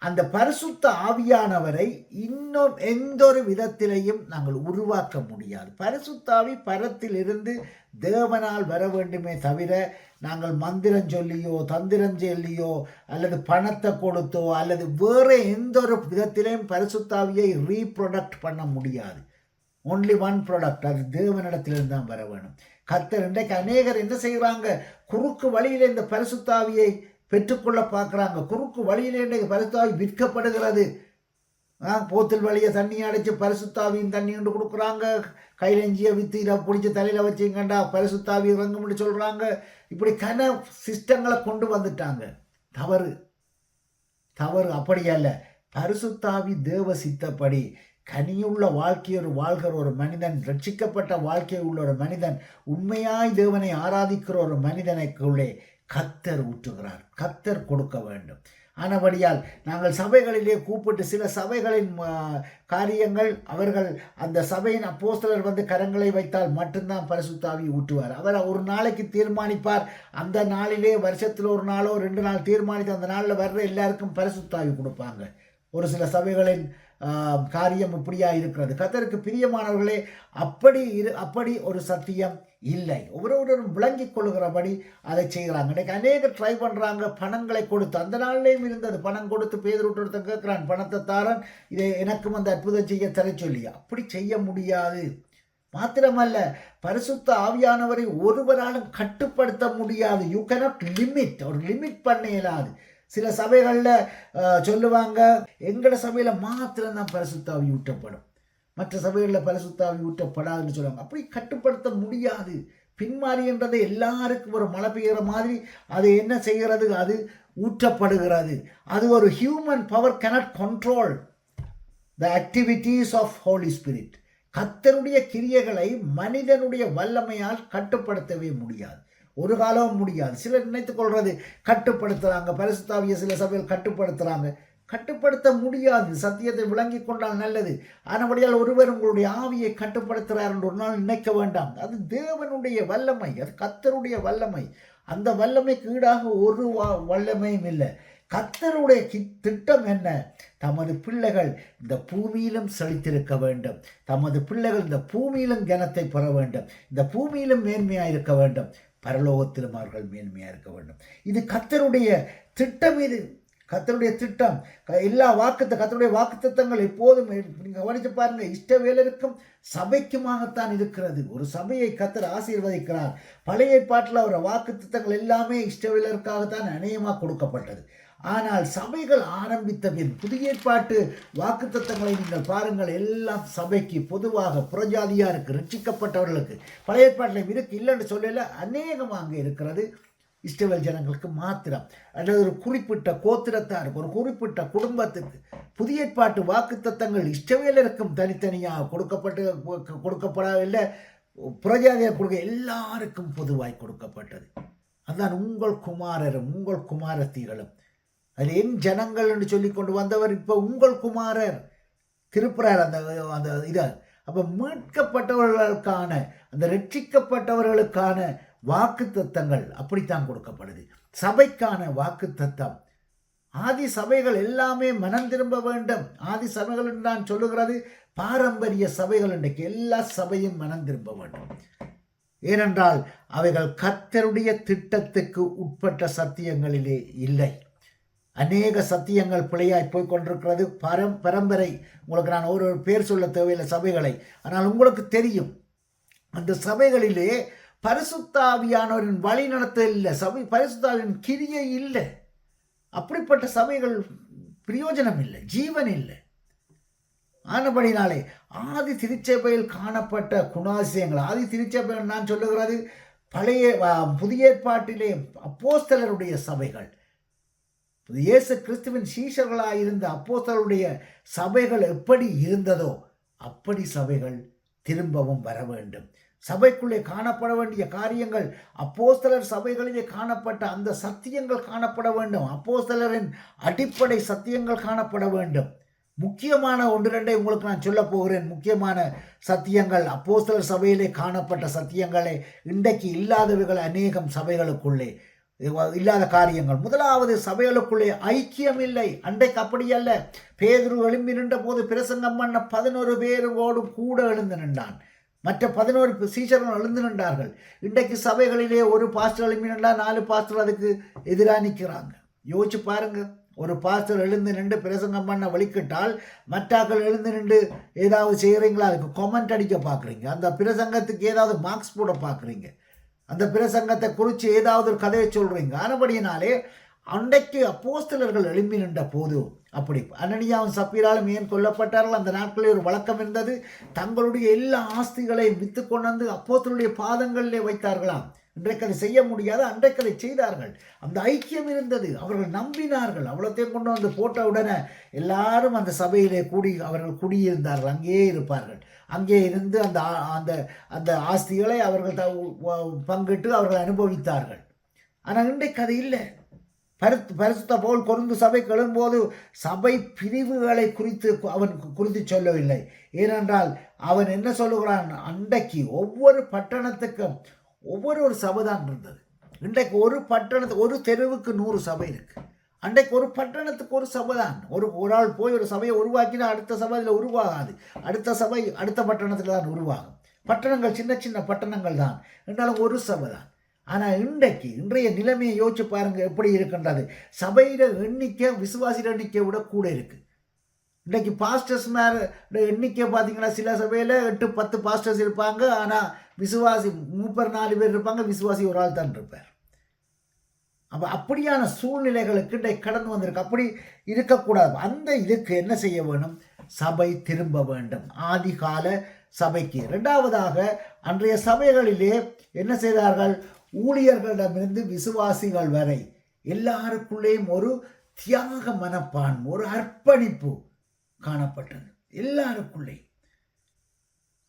அந்த பரிசுத்த ஆவியானவரை இன்னும் எந்த ஒரு விதத்திலையும் நாங்கள் உருவாக்க முடியாது. பரிசுத்தாவி பரத்திலிருந்து தேவனால் வர வேண்டுமே தவிர நாங்கள் மந்திரம் சொல்லியோ தந்திரம் சொல்லியோ அல்லது பணத்தை கொடுத்தோ அல்லது வேறு எந்த ஒரு விதத்திலையும் பரிசுத்தாவியை ரீப்ரொடக்ட் பண்ண முடியாது. ஒன்லி ஒன் ப்ராடக்ட், அது தேவனிடத்திலிருந்து தான் வர வேணும். கர்த்தர் இன்றைக்கு அநேகர் என்ன செய்கிறாங்க? குறுக்கு வழியில் இந்த பரிசுத்தாவியை பெற்றுக்கொள்ள பார்க்குறாங்க. குறுக்கு வழியில் இன்றைக்கு பரிசுத்தாவி விற்கப்படுகிறது. போத்தல் வழியை தண்ணி அடைச்சி பரிசுத்தாவியின் தண்ணி கொண்டு கொடுக்குறாங்க. கையிலஞ்சியை விற்று இதை பிடிச்சி தலையில் வச்சுங்கண்டா பரிசுத்தாவி இறங்கும்னு சொல்கிறாங்க. இப்படி சிஸ்டங்களை கொண்டு வந்துட்டாங்க. தவறு அப்படி அல்ல. பரிசுத்தாவி தேவ சித்தப்படி கனியுள்ள வாழ்க்கையோடு வாழ்கிற ஒரு மனிதன், ரட்சிக்கப்பட்ட வாழ்க்கை உள்ள ஒரு மனிதன், உண்மையாய் தேவனை ஆராதிக்கிற ஒரு மனிதனுக்குள்ளே கர்த்தர் ஊற்றுகிறார், கர்த்தர் கொடுக்க வேண்டும். ஆனபடியால் நாங்கள் சபைகளிலே கூப்பிட்டு சில சபைகளின் காரியங்கள் அவர்கள் அந்த சபையின் அப்போஸ்தலர் வந்து கரங்களை வைத்தால் மட்டும்தான் பரிசுத்த ஆவி ஊற்றுவார். அவர் ஒரு நாளைக்கு தீர்மானிப்பார். அந்த நாளிலே வருஷத்தில் ஒரு நாளோ 2 நாள் தீர்மானித்து அந்த நாளில் வர்ற எல்லாருக்கும் பரிசுத்த ஆவி கொடுப்பாங்க. ஒரு சில சபைகளின் காரியம் இப்படியா இருக்கிறது. கர்த்தருக்கு பிரியமானவர்களே, அப்படி ஒரு சத்தியம் இல்லை. ஒவ்வொருவரும் விளங்கி கொள்கிறபடி அதை செய்கிறாங்க. இன்றைக்கு அநேகர் ட்ரை பண்ணுறாங்க, பணங்களை கொடுத்து. அந்த நாள்லேயும் இருந்தது, பணம் கொடுத்து பேதுருட்ட கேட்குறான், பணத்தை தாரன், இதை எனக்கும் அந்த அற்புதம் செய்ய தர சொல்லி. அப்படி செய்ய முடியாது. மாத்திரமல்ல, பரிசுத்த ஆவியானவரை ஒருவராலும் கட்டுப்படுத்த முடியாது. யூ கேனாட் லிமிட், ஒரு லிமிட் பண்ண இயலாது. சில சபைகளில் சொல்லுவாங்க, எங்களோட சபையில் மாத்திரம்தான் பரிசுத்த ஆவி ஊற்றப்படும், மற்ற சபைகளில் பரிசுத்த ஆவி ஊற்றப்படாதுன்னு சொல்லுவாங்க. அப்படி கட்டுப்படுத்த முடியாது. பின்மாறி என்றது எல்லாருக்கும் ஒரு மழை பெய்கிற மாதிரி அது என்ன செய்கிறது, அது ஊற்றப்படுகிறது. அது ஒரு human power cannot control the activities of Holy Spirit. கர்த்தருடைய கிரியைகளை மனிதனுடைய வல்லமையால் கட்டுப்படுத்தவே முடியாது, ஒரு காலமும் முடியாது. சிலர் நினைத்துக் கொள்வது கட்டுப்படுத்துறாங்க, பரிசுத்த ஆவியை சில சபையில் கட்டுப்படுத்துறாங்க. கட்டுப்படுத்த முடியாது. சத்தியத்தை விளங்கி கொண்டால் நல்லது. ஆனபடியால் ஒருவர் உங்களுடைய ஆவியை கட்டுப்படுத்துகிறார் என்று ஒரு நாள் நினைக்க வேண்டாம். அது தேவனுடைய வல்லமை, அது கர்த்தருடைய வல்லமை. அந்த வல்லமைக்கு ஈடாக ஒரு வல்லமையும் இல்லை. கர்த்தருடைய திட்டம் என்ன? தமது பிள்ளைகள் இந்த பூமியிலும் செழித்திருக்க வேண்டும், தமது பிள்ளைகள் இந்த பூமியிலும் கனத்தை பெற வேண்டும், இந்த பூமியிலும் மேன்மையாக இருக்க வேண்டும், பரலோகத்திலும் அவர்கள் மேன்மையாக இருக்க வேண்டும். இது கர்த்தருடைய திட்டம். இது கர்த்தருடைய திட்டம். எல்லா கர்த்தருடைய வாக்குத்தத்தங்கள் எப்போதும் நீங்கள் கவனித்து பாருங்க, இஷ்டவேலருக்கும் சபைக்குமாகத்தான் இருக்கிறது. ஒரு சபையை கர்த்தர் ஆசீர்வதிக்கிறார். பழைய ஏற்பாட்டில் அவர் வாக்குத்தத்தங்கள் எல்லாமே இஷ்டவேலருக்காகத்தான் அநேகமாக கொடுக்கப்பட்டது. ஆனால் சபைகள் ஆரம்பித்த பின் புதிய ஏற்பாட்டு வாக்குத்தத்தங்களை நீங்கள் பாருங்கள், எல்லாம் சபைக்கு பொதுவாக புறஜாதியாருக்கு, ரட்சிக்கப்பட்டவர்களுக்கு. பழைய ஏற்பாட்டில் இருக்கு, இல்லைன்னு சொல்லல, அநேகமாக அங்கே இருக்கிறது இஸ்ரவேல் ஜனங்களுக்கு மாத்திரம், அல்லது ஒரு குறிப்பிட்ட கோத்திரத்தாருக்கு, ஒரு குறிப்பிட்ட குடும்பத்துக்கு. புதிய ஏற்பாட்டு வாக்குத்தத்தங்கள் இஸ்ரவேலருக்கும் தனித்தனியாக கொடுக்கப்படவில்லை, புறஜாதியார் கொடுக்க எல்லாருக்கும் பொதுவாய் கொடுக்கப்பட்டது. அதுதான் உங்கள் குமாரரும் உங்கள் குமாரத்திகளும். அதில் என் ஜனங்கள் என்று சொல்லி கொண்டு வந்தவர் இப்போ உங்கள் குமாரர் திருப்புறார் அந்த இதை. அப்போ மீட்கப்பட்டவர்களுக்கான, அந்த ரட்சிக்கப்பட்டவர்களுக்கான வாக்குத்தத்தங்கள் அப்படித்தான் கொடுக்கப்படுது. சபைக்கான வாக்குத்தத்தம், ஆதி சபைகள் எல்லாமே மனம் திரும்ப வேண்டும். ஆதி சபைகள் என்று நான் சொல்லுகிறது பாரம்பரிய சபைகள். இன்றைக்கு எல்லா சபையும் மனம் திரும்ப வேண்டும். ஏனென்றால் அவைகள் கர்த்தருடைய திட்டத்துக்கு உட்பட்ட சத்தியங்களிலே இல்லை. அநேக சத்தியங்கள் பிழையாய் போய்கொண்டிருக்கிறது. பரம்பரை, உங்களுக்கு நான் ஒரு பேர் சொல்ல தேவையில்லை சபைகளை, ஆனால் உங்களுக்கு தெரியும் அந்த சபைகளிலே பரிசுத்த ஆவியானவரின் வழி நடத்தல் இல்லை, சபை பரிசுத்த ஆவியின் கிரியை இல்லை. அப்படிப்பட்ட சபைகள் பிரயோஜனம் இல்லை, ஜீவன் இல்லை. ஆனபடினாலே ஆதி திருச்சபையில் காணப்பட்ட குணாதிசயங்கள், ஆதி திருச்சபையில் நான் சொல்லுகிறது புதிய ஏற்பாட்டிலே அப்போஸ்தலருடைய சபைகள், இயேசு கிறிஸ்துவின் சீஷர்களாயிருந்த அப்போஸ்தலருடைய சபைகள் எப்படி இருந்ததோ அப்படி சபைகள் திரும்பவும் வர வேண்டும். சபைக்குள்ளே காணப்பட வேண்டிய காரியங்கள், அப்போஸ்தலர் சபைகளிலே காணப்பட்ட அந்த சத்தியங்கள் காணப்பட வேண்டும். அப்போஸ்தலரின் அடிப்படை சத்தியங்கள் காணப்பட வேண்டும். முக்கியமான 1-2 உங்களுக்கு நான் சொல்ல போகிறேன். முக்கியமான சத்தியங்கள், அப்போஸ்தலர் சபையிலே காணப்பட்ட சத்தியங்களே இன்றைக்கு இல்லாதவைகள் அநேகம் சபைகளுக்குள்ளே இல்லாத காரியங்கள். முதலாவது, சபைகளுக்குள்ளே ஐக்கியம் இல்லை. அன்றைக்கு அப்படி அல்ல. பேதுரு எழும்பி நின்ற போது பிரசங்கம் பண்ண 11 பேரோடு கூட எழுந்து நின்றான். மற்ற 11 சீஷர்கள் எழுந்து நின்றார்கள். இன்றைக்கு சபைகளிலே ஒரு பாஸ்டர் எழும்பி நின்றா 4 பாஸ்டர் அதுக்கு எதிராக நிற்கிறாங்க. யோசிச்சு பாருங்க. ஒரு பாஸ்டர் எழுந்து நின்று பிரசங்கம் பண்ண வலிக்கிட்டால் மற்றாக்கள் எழுந்து நின்று ஏதாவது செய்கிறீங்களா, அதுக்கு கமெண்ட் அடிக்க பார்க்குறீங்க, அந்த பிரசங்கத்துக்கு ஏதாவது மார்க்ஸ் போட பார்க்குறீங்க, அந்த பிரசங்கத்தை குறித்து ஏதாவது ஒரு கதையை சொல்கிறீங்க. ஆனபடியினாலே அன்றைக்கு அப்போஸ்தலர்கள் எழும்பி நின்ற போது, அப்படி அனனியாவும் சப்பீராலும் ஏன் கொல்லப்பட்டார்கள், அந்த நாட்களில் ஒரு வழக்கம் இருந்தது. தங்களுடைய எல்லா ஆஸ்திகளையும் விற்று கொண்டு வந்து அப்போஸ்தலருடைய பாதங்களிலே வைத்தார்களாம். இன்றைக்கு அதை செய்ய முடியாது, அன்றைக்கு அதை செய்தார்கள். அந்த ஐக்கியம் இருந்தது, அவர்கள் நம்பினார்கள். அவ்வளோத்தையும் கொண்டு வந்து போட்ட உடனே எல்லாரும் அந்த சபையிலே அவர்கள் குடியிருந்தார்கள், அங்கேயே இருப்பார்கள். அங்கே இருந்து அந்த அந்த ஆஸ்திகளை அவர்கள் பங்கிட்டு அவர்கள் அனுபவித்தார்கள். ஆனால் இன்றைக்கு அது இல்லை. பரிசுத்த பவுல் கொரிந்து சபைக்கு எழும்போது சபை பிரிவுகளை குறித்து சொல்லவில்லை. ஏனென்றால் அவன் என்ன சொல்லுகிறான், அன்றைக்கு ஒவ்வொரு பட்டணத்துக்கும் ஒரு சபை தான் இருந்தது. இன்றைக்கு ஒரு தெருவுக்கு 100 சபை இருக்கு. அன்றைக்கு ஒரு பட்டணத்துக்கு ஒரு சபை தான். ஒரு ஆள் போய் ஒரு சபையை உருவாக்கினா அடுத்த சபை அதில் உருவாகாது. அடுத்த சபை அடுத்த பட்டணத்தில் தான் உருவாகும். பட்டணங்கள் சின்ன சின்ன பட்டணங்கள் தான் என்றாலும் ஒரு சபை தான். ஆனால் இன்றைய நிலைமையை யோசிச்சு பாருங்க எப்படி இருக்கின்றது. சபையில எண்ணிக்கை விசுவாசிட எண்ணிக்கை விட கூட இருக்கு. இன்றைக்கு பாஸ்டர்ஸ் எண்ணிக்கை பார்த்தீங்கன்னா சில சபையில் 8-10 பாஸ்டர்ஸ் இருப்பாங்க. ஆனால் விசுவாசி 3-4 பேர் இருப்பாங்க, விசுவாசி ஒரு ஆள் தான் இருப்பார். அப்போ அப்படியான சூழ்நிலைகளுக்கு இன்றைக்கு கடந்து வந்திருக்கு. அப்படி இருக்கக்கூடாது. அந்த இதுக்கு என்ன செய்ய வேணும்? சபை திரும்ப வேண்டும் ஆதிகால சபைக்கு. இரண்டாவதாக அன்றைய சபைகளிலே என்ன செய்தார்கள்? ஊழியர்களிடமிருந்து விசுவாசிகள் வரை எல்லாருக்குள்ளேயும் ஒரு தியாக மனப்பான்மை, ஒரு அர்ப்பணிப்பு காணப்பட்டது. எல்லாருக்குள்ளே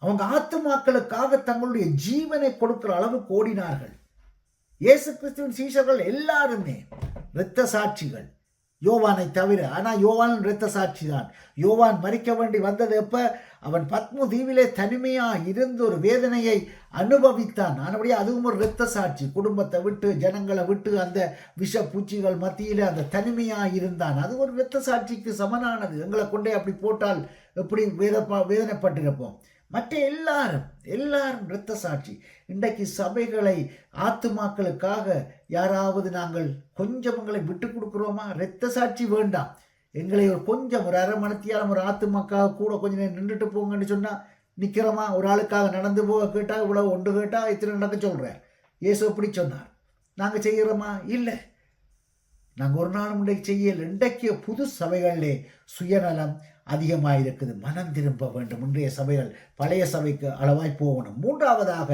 அவங்க ஆத்துமாக்களுக்காக தங்களுடைய ஜீவனை கொடுக்கிற அளவுக்கு ஓடினார்கள். இயேசு கிறிஸ்துவின் சீஷர்கள் எல்லாருமே இரத்த சாட்சிகள், யோவானை தவிர. ஆனால் யோவான் இரத்த சாட்சி தான். யோவான் மரிக்க வேண்டி வந்தது எப்ப? அவன் பத்மு தீவிலே தனிமையா இருந்து ஒரு வேதனையை அனுபவித்தான். ஆனபடியே அதுவும் ஒரு இரத்த சாட்சி. குடும்பத்தை விட்டு ஜனங்களை விட்டு அந்த விஷ பூச்சிகள் மத்தியிலே அந்த தனிமையா இருந்தான். அது ஒரு இரத்த சாட்சிக்கு சமனானது. எங்களை கொண்டே அப்படி போட்டால் எப்படி வேதனைப்பட்டிருப்போம். மற்ற எல்லாரும் இரத்த சாட்சி. இன்றைக்கு சபைகளை ஆத்துமாக்களுக்காக யாராவது நாங்கள் கொஞ்சம் எங்களை விட்டு கொடுக்குறோமா? இரத்த சாட்சி வேண்டாம். எங்களை ஒரு அரை மணித்தியாலும் ஒரு ஆத்துமாக்காக கூட கொஞ்சம் நேரம் நின்றுட்டு போங்கன்னு சொன்னால் நிற்கிறோமா? ஒரு ஆளுக்காக நடந்து போக கேட்டால் இவ்வளோ ஒன்று கேட்டால் இத்தனை நடக்க சொல்கிறேன். இயேசு எப்படி சொன்னார்? நாங்கள் செய்கிறோமா? இல்லை, நாங்கள் ஒரு நாளும் இன்றைக்கு செய்யலை. இன்றைக்கு புது சபைகளிலே சுயநலம் அதிகமாக இருக்குது. மனம் திரும்ப வேண்டும். இன்றைய சபைகள் பழைய சபைக்கு அளவாய் போகணும். மூன்றாவதாக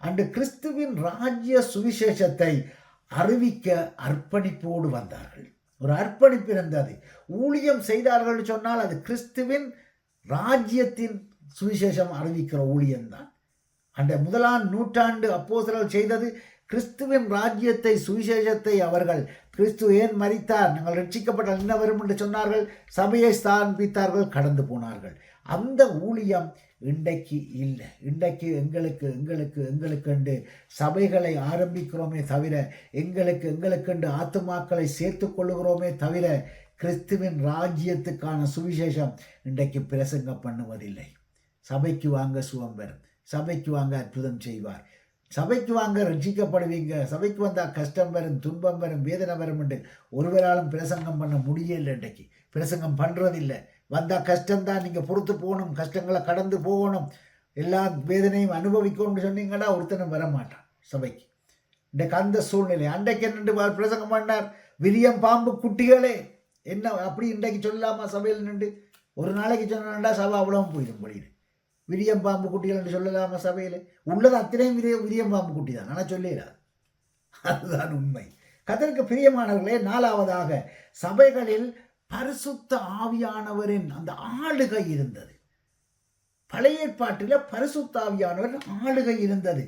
அன்று கிறிஸ்துவின் ராஜ்ய சுவிசேஷத்தை அறிவிக்க அர்ப்பணிப்போடு வந்தார்கள். ஒரு அர்ப்பணிப்பு இருந்தது. ஊழியம் செய்தார்கள் சொன்னால் அது கிறிஸ்துவின் ராஜ்யத்தின் சுவிசேஷம் அறிவிக்கிற ஊழியம்தான். அந்த 1ஆம் நூற்றாண்டு அப்போஸ்தலர்கள் செய்தது கிறிஸ்துவின் ராஜ்யத்தை சுவிசேஷத்தை அவர்கள் கிறிஸ்து ஏன் மரித்தார், நாங்கள் ரட்சிக்கப்பட்டால் என்ன வரும் என்று சொன்னார்கள். சபையை ஸ்தாபித்தார்கள், கடந்து போனார்கள். அந்த ஊழியம் இன்றைக்கு இல்லை. இன்றைக்கு எங்களுக்கு சபைகளை ஆரம்பிக்கிறோமே தவிர எங்களுக்கு ஆத்துமாக்களை சேர்த்து கொள்ளுகிறோமே தவிர கிறிஸ்துவின் ராஜ்யத்துக்கான சுவிசேஷம் இன்றைக்கு பிரசங்கம் பண்ணுவதில்லை. சபைக்கு வாங்க சுகம் வரும், சபைக்கு வாங்க அற்புதம் செய்வார், சபைக்கு வாங்க ரட்சிக்கப்படுவீங்க, சபைக்கு வந்தால் கஷ்டம் வரும், துன்பம் வரும், வேதனை வரும் என்று ஒருவராலும் பிரசங்கம் பண்ண முடியலை. இன்றைக்கு பிரசங்கம் பண்ணுறதில்லை. வந்தால் கஷ்டம்தான், நீங்கள் பொறுத்து போகணும், கஷ்டங்களை கடந்து போகணும், எல்லா வேதனையும் அனுபவிக்கணும்னு சொன்னீங்கன்னா ஒருத்தனும் வரமாட்டான் சபைக்கு. இன்றைக்கு அந்த சூழ்நிலை. அன்றைக்கு என்னென்று பிரசங்கம் பண்ணார்? விரியம் பாம்பு குட்டிகளே என்ன அப்படி இன்றைக்கு சொல்லலாமா? சபையில் நின்று ஒரு நாளைக்கு சொன்னா சபை அவ்வளவும் போயிடும். போயிடு விரியம் பாம்பு குட்டிகள் என்று சொல்லலாமா? சபையில் உள்ளது அத்தனையும் விரியம் பாம்பு குட்டி தான். ஆனால் சொல்லிடாது. அதுதான் உண்மை. கர்த்தருக்கு பிரியமானவர்களே, நாலாவதாக சபைகளில் பரிசுத்த ஆவியானவரின் அந்த ஆளுகை இருந்தது. பழைய ஏற்பாட்டில் பரிசுத்த ஆவியானவரின் ஆளுகை இருந்தது.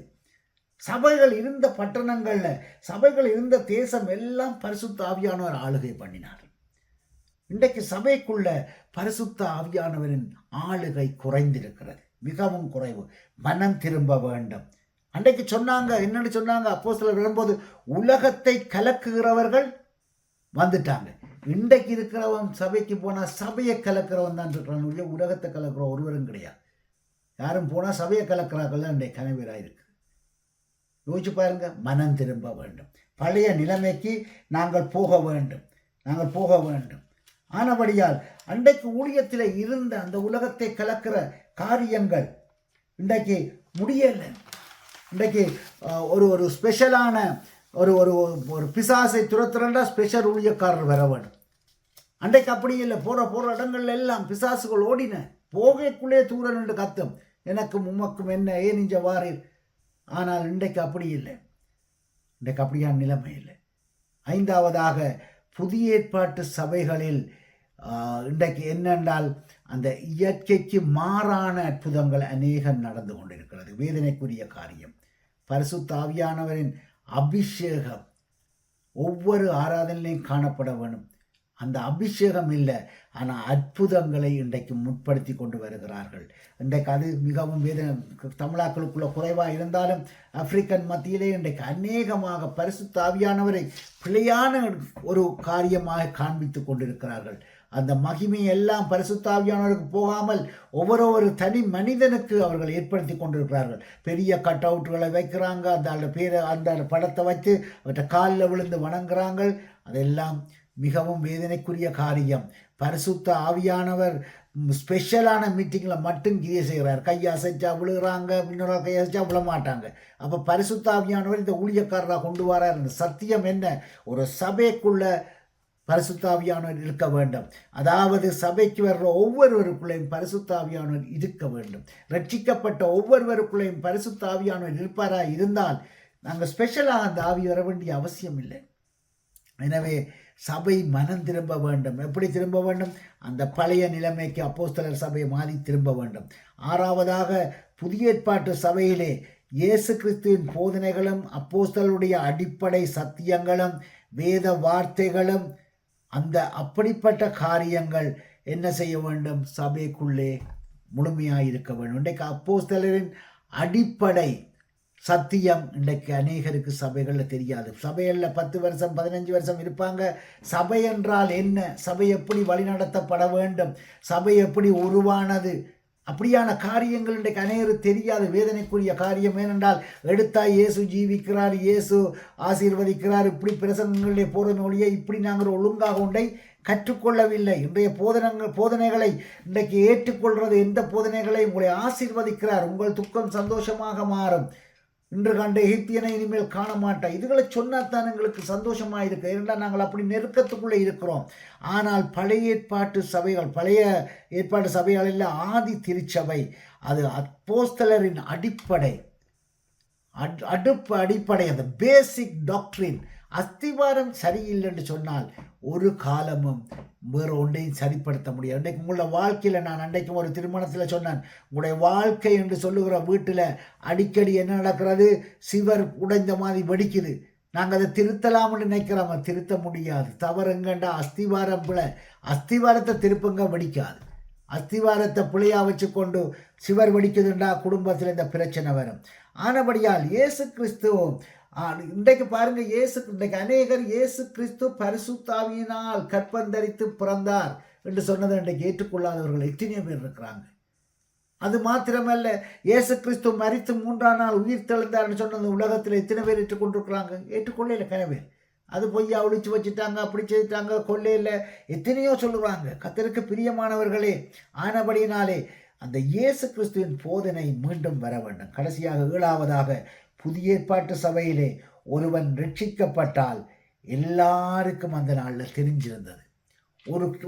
சபைகள் இருந்த பட்டணங்கள்ல, சபைகள் இருந்த தேசம் எல்லாம் பரிசுத்த ஆவியானவர் ஆளுகை பண்ணினார். இன்றைக்கு சபைக்குள்ள பரிசுத்த ஆவியானவரின் ஆளுகை குறைந்திருக்கிறது, மிகவும் குறைவு. மனம் திரும்ப வேண்டும். அன்றைக்கு சொன்னாங்க, என்னன்னு சொன்னாங்க அப்போஸ்தலர் வரும்போது, உலகத்தை கலக்குகிறவர்கள் வந்துட்டாங்க. இன்றைக்கு இருக்கிறவன் சபைக்கு போனால் சபையை கலக்கிறவன் தான் இருக்கிறான், உலகத்தை கலக்கிற ஒருவரும் கிடையாது. யாரும் போனால் சபையை கலக்கிறார்கள் தான் இன்றைக்கு கனவீராக இருக்கு. யோசிச்சு பாருங்க. மனம் திரும்ப வேண்டும். பழைய நிலைமைக்கு நாங்கள் போக வேண்டும். ஆனபடியால் அன்றைக்கு ஊழியத்தில் இருந்த அந்த உலகத்தை கலக்கிற காரியங்கள் இன்றைக்கு முடியலை. இன்றைக்கு ஒரு ஸ்பெஷலான ஒரு பிசாசை துரத்துறா ஸ்பெஷல் ஊழியக்காரர் வர வேண்டும். அன்றைக்கு அப்படி இல்லை. போகிற இடங்கள்ல எல்லாம் பிசாசுகள் ஓடின. போகைக்குள்ளே தூர நின்று கத்தும், எனக்கும் உமக்கும் என்ன, ஏன் இஞ்ச வாரீர். ஆனால் இன்றைக்கு அப்படி இல்லை. இன்றைக்கு அப்படியான நிலைமை இல்லை. ஐந்தாவதாக புதிய ஏற்பாட்டு சபைகளில் இன்றைக்கு என்னென்றால் அந்த இயற்கைக்கு மாறான அற்புதங்கள் அநேகம் நடந்து கொண்டிருக்கிறது. வேதனைக்குரிய காரியம். பரிசுத்த ஆவியானவரின் அபிஷேகம் ஒவ்வொரு ஆராதனையிலையும் காணப்பட வேணும். அந்த அபிஷேகம் இல்லை, ஆனால் அற்புதங்களை இன்றைக்கு முற்படுத்தி கொண்டு வருகிறார்கள். இன்றைக்கு அது மிகவும் தமிழாக்களுக்குள்ள குறைவாக இருந்தாலும் ஆப்பிரிக்கன் மத்தியிலே இன்றைக்கு அநேகமாக பரிசுத்த ஆவியானவரை பிழையான ஒரு காரியமாக காண்பித்து கொண்டிருக்கிறார்கள். அந்த மகிமை எல்லாம் பரிசுத்த ஆவியானவருக்கு போகாமல் ஒவ்வொரு தனி மனிதனுக்கு அவர்கள் ஏற்படுத்தி கொண்டிருக்கிறார்கள். பெரிய கட் அவுட்டுகளை வைக்கிறாங்க, அந்த படத்தை வச்சு அவற்றை காலில் விழுந்து வணங்குறாங்க. அதெல்லாம் மிகவும் வேதனைக்குரிய காரியம். பரிசுத்த ஆவியானவர் ஸ்பெஷலான மீட்டிங்கில் மட்டும் கிரியை செய்கிறார். கையை அசைச்சா விழுகிறாங்க, இன்னொரு கையை அசைச்சா விழ மாட்டாங்க. அப்போ பரிசுத்த ஆவியானவர் இந்த ஊழியக்காரராக கொண்டு வரார். இந்த சத்தியம் என்ன? ஒரு சபைக்குள்ள பரிசுத்த ஆவியானவர் இருக்க வேண்டும். அதாவது சபைக்கு வர்ற ஒவ்வொருவருக்குள்ளேயும் பரிசுத்த ஆவியானவர் இருக்க வேண்டும். ரட்சிக்கப்பட்ட ஒவ்வொருவருக்குள்ளேயும் பரிசுத்த ஆவியானவர் இருப்பாரா இருந்தால் நாங்கள் ஸ்பெஷலாக அந்த ஆவி வர வேண்டிய அவசியம் இல்லை. எனவே சபை மனம் திரும்ப வேண்டும். எப்படி திரும்ப வேண்டும்? அந்த பழைய நிலைமைக்கு அப்போஸ்தலர் சபையை மாறி திரும்ப வேண்டும். 6வதாக புதிய ஏற்பாட்டு சபையிலே இயேசு கிறிஸ்துவின் போதனைகளும் அப்போஸ்தலருடைய அடிப்படை சத்தியங்களும் வேத வார்த்தைகளும் அந்த அப்படிப்பட்ட காரியங்கள் என்ன செய்ய வேண்டும்? சபைக்குள்ளே முழுமையாக இருக்க வேண்டும். இன்றைக்கு அப்போஸ்தலரின் அடிப்படை சத்தியம் இன்றைக்கு அநேகருக்கு சபைகளில் தெரியாது. சபைகளில் 10 வருஷம் 15 வருஷம் இருப்பாங்க. சபை என்றால் என்ன, சபை எப்படி வழிநடத்தப்பட வேண்டும், சபை எப்படி உருவானது, அப்படியான காரியங்கள் இன்றைக்கு அநேகருக்கு தெரியாது. வேதனைக்குரிய காரியம். ஏனென்றால் எடுத்தா இயேசு ஜீவிக்கிறார், இயேசு ஆசீர்வதிக்கிறார், இப்படி பிரசங்கங்களிலே போகிற ஒழிய இப்படி நாங்கள் ஒழுங்காக ஒன்றை கற்றுக்கொள்ளவில்லை. இன்றைய போதனைகளை இன்றைக்கு ஏற்றுக்கொள்வது எந்த போதனைகளை உங்களை ஆசீர்வதிக்கிறார், உங்கள் துக்கம் சந்தோஷமாக மாறும், இன்று கண்ட எகிப்தியனை இனிமேல் காண மாட்டேன், இதுகளை சொன்னால்தான் எங்களுக்கு சந்தோஷமாக இருக்கு. ஏனென்றால் நாங்கள் அப்படி நெருக்கத்துக்குள்ளே இருக்கிறோம். ஆனால் பழைய ஏற்பாட்டு சபைகள் எல்லாம் ஆதி திருச்சபை, அது அப்போஸ்தலரின் அடிப்படை அந்த பேசிக் டாக்ட்ரின் அஸ்திவாரம் சரியில்லைன்னு சொன்னால் ஒரு காலமும் வேறு ஒன்றையும் சரிப்படுத்த முடியாது. இன்றைக்கு உங்களோட வாழ்க்கையில் நான் அன்றைக்கும் ஒரு திருமணத்தில் சொன்னேன், உங்களுடைய வாழ்க்கை என்று சொல்லுகிற வீட்டில் அடிக்கடி என்ன நடக்கிறது? சிவர் உடைந்த மாதிரி வெடிக்குது. நாங்கள் அதை திருத்தலாம்னு நினைக்கிறோம், திருத்த முடியாது. தவறுங்கண்டா அஸ்திவாரம் பிழை, அஸ்திவாரத்தை திருப்பங்க வெடிக்காது. அஸ்திவாரத்தை பிழையாக வச்சு கொண்டு சிவர் வெடிக்குதுண்டா குடும்பத்தில் இந்த பிரச்சனை வரும். ஆனபடியால் இயேசு கிறிஸ்துவும் இன்றைக்கு பாருங்க, இன்றைக்கு அநேகர் இயேசு கிறிஸ்து பரிசுத்தாவியினால் கற்பந்தரித்து பிறந்தார் என்று சொன்னதை இன்றைக்கு ஏற்றுக்கொள்ளாதவர்கள் எத்தனையோ பேர் இருக்கிறாங்க. அது மாத்திரமல்ல, இயேசு கிறிஸ்து மரித்து 3ஆம் நாள் உயிர் தெழுந்தார்னு சொன்னது உலகத்தில் எத்தனை பேர் ஏற்றுக்கொண்டிருக்கிறாங்க? ஏற்றுக்கொள்ளையில கனவே. அது பொய்யா ஒழிச்சு வச்சுட்டாங்க, அப்படி செய்துட்டாங்க, கொள்ளையில் எத்தனையோ சொல்லுவாங்க. கர்த்தருக்கு பிரியமானவர்களே, ஆனபடியினாலே அந்த இயேசு கிறிஸ்துவின் போதனை மீண்டும் வர வேண்டும். கடைசியாக 7வதாக புதிய ஏற்பாட்டு சபையிலே ஒருவன் ரட்சிக்கப்பட்டால் எல்லாருக்கும் அந்த நாளில் தெரிஞ்சிருந்தது.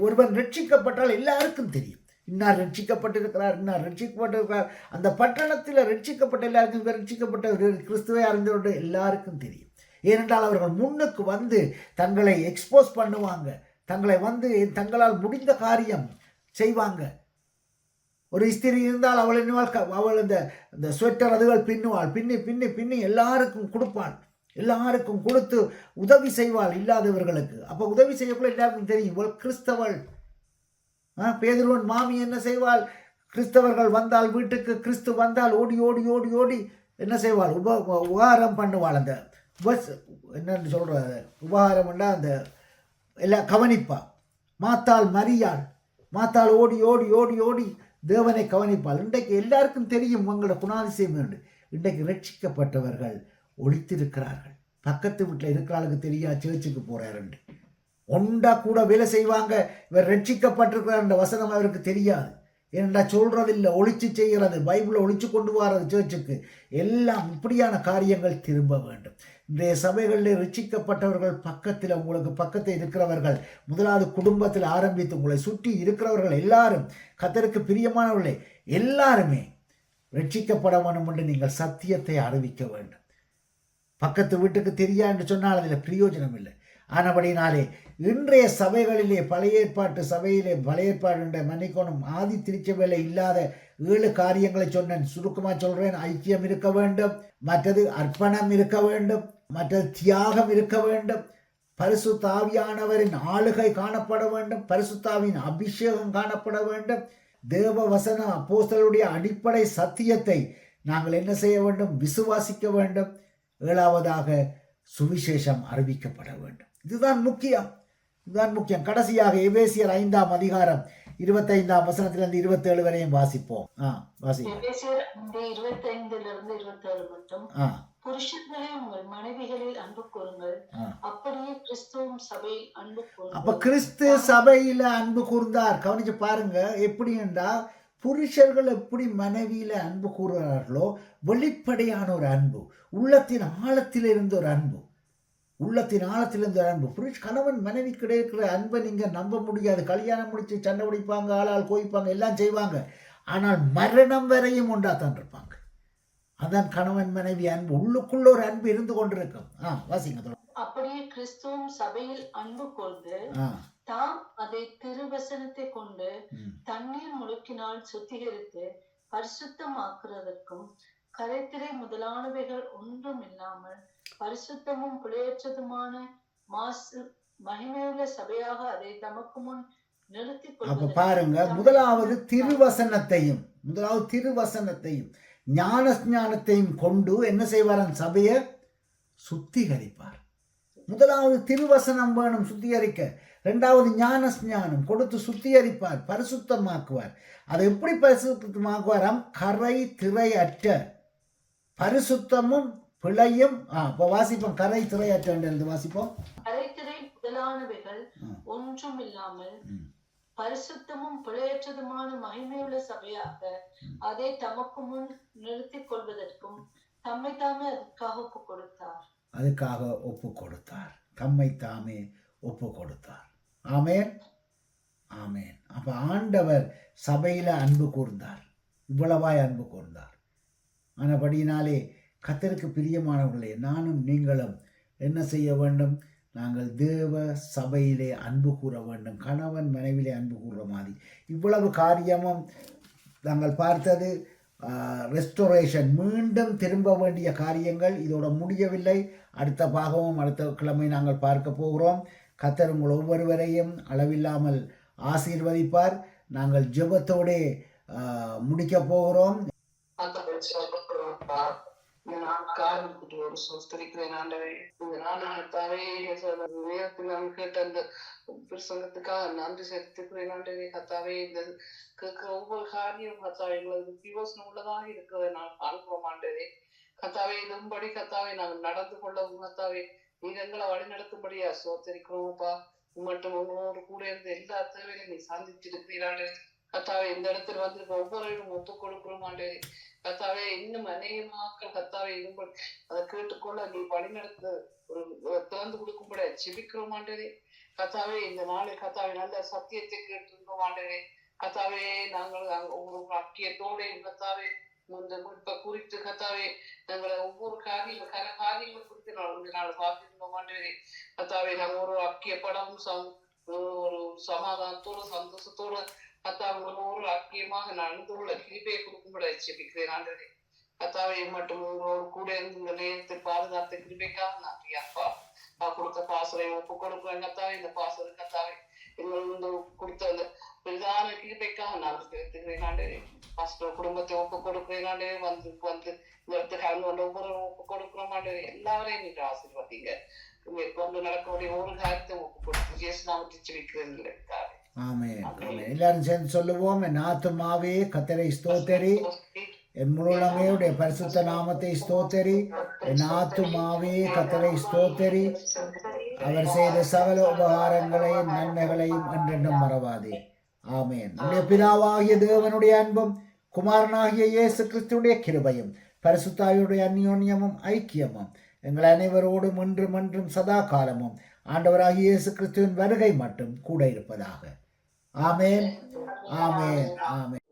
ஒருவன் ரட்சிக்கப்பட்டால் எல்லாருக்கும் தெரியும், இன்னார் ரட்சிக்கப்பட்டிருக்கிறார், இன்னார் ரட்சிக்கப்பட்டிருக்கிறார். அந்த பட்டணத்தில் ரட்சிக்கப்பட்ட எல்லாருக்கும், ரட்சிக்கப்பட்ட கிறிஸ்துவை அறிந்தவர்கள் எல்லாருக்கும் தெரியும். ஏனென்றால் அவர்கள் முன்னுக்கு வந்து தங்களை எக்ஸ்போஸ் பண்ணுவாங்க, தங்களை வந்து தங்களால் முடிந்த காரியம் செய்வாங்க. ஒரு ஸ்திரீ இருந்தால் அவள் இந்த ஸ்வெட்டர் அதுகள் பின்னுவாள், பின்னி எல்லாருக்கும் கொடுப்பாள், எல்லாருக்கும் கொடுத்து உதவி செய்வாள் இல்லாதவர்களுக்கு. அப்போ உதவி செய்யக்குள்ள எல்லாருக்கும் தெரியும் இவள் கிறிஸ்தவள். பேதுருவின் மாமி என்ன செய்வாள்? கிறிஸ்தவர்கள் வந்தால் வீட்டுக்கு, கிறிஸ்து வந்தால் ஓடி ஓடி ஓடி ஓடி என்ன செய்வாள்? உபகாரம் பண்ணுவாள். அந்த என்னன்னு சொல்கிற உபகாரம்னா அந்த எல்லாம் கவனிப்பா. மாத்தாள் ஓடி ஓடி ஓடி ஓடி தேவனை கவனிப்பாள். இன்றைக்கு எல்லாருக்கும் தெரியும் உங்களோட குணாதிசயம் என்று. இன்றைக்கு ரட்சிக்கப்பட்டவர்கள் ஒழித்திருக்கிறார்கள். பக்கத்து வீட்டில் இருக்கிறாளுக்கு தெரியா சேர்ச்சுக்கு போகிறாருண்டு. ஒன்றா கூட வேலை செய்வாங்க. இவர் ரட்சிக்கப்பட்டிருக்கிறார் என்ற வசனம் அவருக்கு தெரியாது. ஏனென்றா சொல்றதில்லை, ஒழிச்சு செய்கிறது, பைபிளை ஒழிச்சு கொண்டு வர்றது சேர்ச்சுக்கு. எல்லாம் இப்படியான காரியங்கள் திரும்ப வேண்டும். இன்றைய சபைகளில் ரட்சிக்கப்பட்டவர்கள் பக்கத்தில், உங்களுக்கு பக்கத்தில் இருக்கிறவர்கள், முதலாவது குடும்பத்தில் ஆரம்பித்து உங்களை சுற்றி இருக்கிறவர்கள் எல்லாரும் கர்த்தருக்கு பிரியமானவர்களே, எல்லாருமே ரட்சிக்கப்பட வேண்டும் என்று நீங்கள் சத்தியத்தை அறிவிக்க வேண்டும். பக்கத்து வீட்டுக்கு தெரியா என்று சொன்னால் அதில் பிரயோஜனம் இல்லை. ஆனபடினாலே இன்றைய சபைகளிலே பழைய ஏற்பாடு மன்னிக்கணும், ஆதி திருச்சபையில இல்லாத 7 காரியங்களை சொன்னேன். சுருக்கமாக சொல்றேன். ஐக்கியம் இருக்க வேண்டும், மற்றது அர்ப்பணம் இருக்க வேண்டும், மற்றது தியாகம் இருக்க வேண்டும், பரிசுத்த ஆவியானவரின் ஆளுகை காணப்பட வேண்டும், பரிசுத்தாவின் அபிஷேகம் காணப்பட வேண்டும், தேவ வசன அப்போஸ்தலருடைய அடிப்படை சத்தியத்தை நாங்கள் என்ன செய்ய வேண்டும்? விசுவாசிக்க வேண்டும். 7வதாக சுவிசேஷம் அறிவிக்கப்பட வேண்டும். இதுதான் முக்கியம். கடைசியாக எபேசியர் 5ஆம் அதிகாரம் 25ஆம் வசனத்திலிருந்து 27 வரையும் வாசிப்போம். எபேசியர் 5:25-27 மட்டும். புருஷர்களே உங்கள் மனைவிகளில் அன்பு கூறுங்கள், அப்படியே கிறிஸ்துவும் சபையில் அன்பு கூறுங்கள். அப்ப கிறிஸ்து சபையில அன்பு கூர்ந்தார். கவனிச்சு பாருங்க, எப்படி என்றால் புருஷர்கள் எப்படி மனைவியில அன்பு கூறுகிறார்களோ வெளிப்படையான ஒரு அன்பு, உள்ளத்தின் ஆழத்தில் இருந்த ஒரு அன்பு, கணவன் மனைவி கிடைக்கிற அன்பை நீங்க நம்ப முடியாது. கல்யாணம் முடிச்சு சண்டை பிடிப்பாங்க, ஆளால் கோய்ப்பாங்க, எல்லாம் செய்வாங்க, ஆனால் மரணம் வரையும் ஒன்றாத்தான் இருப்பாங்க. அதான் கணவன் மனைவி அன்பு. உள்ளுக்குள்ள ஒரு அன்பு இருந்து கொண்டிருக்கும். வாசிங்க. அப்படியே கிறிஸ்துவும் சபையில் அன்பு கொண்டு தாம் அதை திருவசனத்தை கொண்டு தண்ணீர் முழுக்கினால் சுத்திகரித்து பரிசுத்தமாக்குறதற்கும் கரைத்திரை முதலானவைகள் ஒன்றும் இல்லாமல் பரிசுத்தமும் பிழையற்றதுமான மகிமையுள்ள சபையாக அதை தமக்கு முன் நிறுத்தி கொள்வது. பாருங்க, முதலாவது திருவசனத்தையும் ஞானத்தையும் கொண்டு என்ன செய்வார்? சபையை சுத்திகரிப்பார். முதலாவது திருவசனம் வேணும் சுத்திகரிக்க. 2வது ஞானம் கொடுத்து சுத்திகரிப்பார், பரிசுத்தமாக்குவார். அதை எப்படி பரிசுத்தமாக்குவாராம்? கரை திரை அற்ற பரிசுத்தமும் பிழையும். வாசிப்போம். கரை திரை அற்ற வாசிப்போம். கரை திரை முதலானவைகள் ஒன்றும் இல்லாமல் பரிசுத்தமும் பிழையற்றதுமான மகிமையுள்ள சபையாக அதை தமக்கு முன் நிறுத்திக் கொள்வதற்கும் தம்மை தாமே அதுக்காக ஒப்பு கொடுத்தார். தம்மை தாமே ஒப்பு கொடுத்தார். ஆமேன். அப்ப ஆண்டவர் சபையில அன்பு கூர்ந்தார், இவ்வளவாய் அன்பு கூர்ந்தார். ஆனபடியினாலே கர்த்தருக்கு பிரியமானவர்களே, நானும் நீங்களும் என்ன செய்ய வேண்டும்? நாங்கள் தேவ சபையிலே அன்பு கூற வேண்டும். கணவன் மனைவிலே அன்பு கூறுற மாதிரி இவ்வளவு காரியமும் நாங்கள் பார்த்தது. ரெஸ்டோரேஷன், மீண்டும் திரும்ப வேண்டிய காரியங்கள் இதோட முடியவில்லை. அடுத்த பாகமும் அடுத்த கிழமை நாங்கள் பார்க்க போகிறோம். கர்த்தர் உங்கள் ஒவ்வொருவரையும் அளவில்லாமல் ஆசீர்வதிப்பார். நாங்கள் ஜெபத்தோடு முடிக்க போகிறோம். பிரசங்கத்துக்காக நன்றி செலுத்துகிறேன். கத்தாவே, இந்த கேட்கிற ஒவ்வொரு காரியம் கத்தாவே எங்களுக்கு பிரயோசனம் உள்ளதாக இருக்கிறத நான் பார்க்கிறோம் ஆண்டவரே. கத்தாவே, இதுபடி கத்தாவே நாங்கள் நடந்து கொள்ளவும் கத்தாவே நீர் எங்களை வழி நடத்தும்படியா சோத்தரிக்கிறோம்ப்பா. மட்டும் உங்களோடு கூட இருந்து எல்லா தேவையிலும் நீ சந்திச்சிருக்கிறீராண்டே. கத்தாவே, இந்த இடத்துல வந்து ஒவ்வொருவரும் ஒப்பு கொடுக்கிறோம் ஆண்டவரே. கத்தாவே, இன்னும் அநேக மக்கள் கத்தாவே இதுபடி அதை கேட்டுக்கொள்ள நீ வழி நடத்த ஒரு திறந்து கொடுக்கும்படியா ஜெபிக்கிறோம் ஆண்டவரே. கத்தாவே, இந்த நாளை கத்தாவே நல்ல சத்தியத்தை கேட்டிருந்தோம் ஆண்டவரே. கத்தாவே, நாங்கள் ஒரு அக்கியத்தோடு கத்தாவே இப்ப குறித்து கத்தாவே நாங்கள் ஒவ்வொரு காரியங்கள் குறித்து நாங்கள் பார்த்திருந்தோம் ஆண்டவரே. கத்தாவே, நாங்கள் ஒரு அக்கியப்படவும் ஒரு சமாதானத்தோடு சந்தோஷத்தோடு கத்தாவே ஒரு அக்கியமாக நடந்து கொள்ள கிருபையை கொடுக்கும்படி ஜெபிக்கிறேன் ஆண்டவரே. கத்தாவே, மட்டும் உங்களோடு கூட இருந்து இந்த நேரத்தை பாதுகாத்த கிருபைக்காக நன்றி அப்பா. கொடுத்த பாசலை ஒப்பு கொடுக்குறேன் கத்தாவே. இந்த பாசலை கத்தாவே எங்களுக்கு கொடுத்த அந்த பிரதான கிருபைக்காக நான் செலுத்துகிறேன் ஆண்டவரே. பாஸ்டர் குடும்பத்தை ஒப்பு கொடுக்கிறேன் ஆண்டவரே. வந்து இந்த இடத்துக்கு கலந்து கொண்டு ஒவ்வொரு ஒப்பு கொடுக்கிறோம் ஆண்டவரே. எல்லாரையும் நீங்க ஆசீர்வதிங்க. கொண்டு நடக்கக்கூடிய ஒரு காரியத்தை ஒப்பு கொடுத்து ஜேசு நாமத்தை ஜெபிக்கிறேன் இல்லை. ஆமென். எல்லாரும் சேர்ந்து சொல்லுவோம். என் ஆத்துமாவே கர்த்தரை ஸ்தோத்திரி, என் முழுமையுடைய பரிசுத்த நாமத்தை ஸ்தோத்திரி. என் ஆத்துமாவே கர்த்தரை ஸ்தோத்திரி, அவர் செய்த சகல உபகாரங்களையும் நன்மைகளையும் என்றென்றும் மறவாதே. ஆமென். நம்முடைய பிதாவாகிய தேவனுடைய அன்பும் குமாரனாகிய இயேசு கிறிஸ்துடைய கிருபையும் பரிசுத்தாவியுடைய அந்யோன்யமும் ஐக்கியமும் எங்கள் அனைவரோடும் என்றும் சதா காலமும் ஆண்டவராகிய இயேசு கிறிஸ்துவின் வருகை மட்டும் கூட இருப்பதாக. ஆமென். ஆமென். ஆமென்.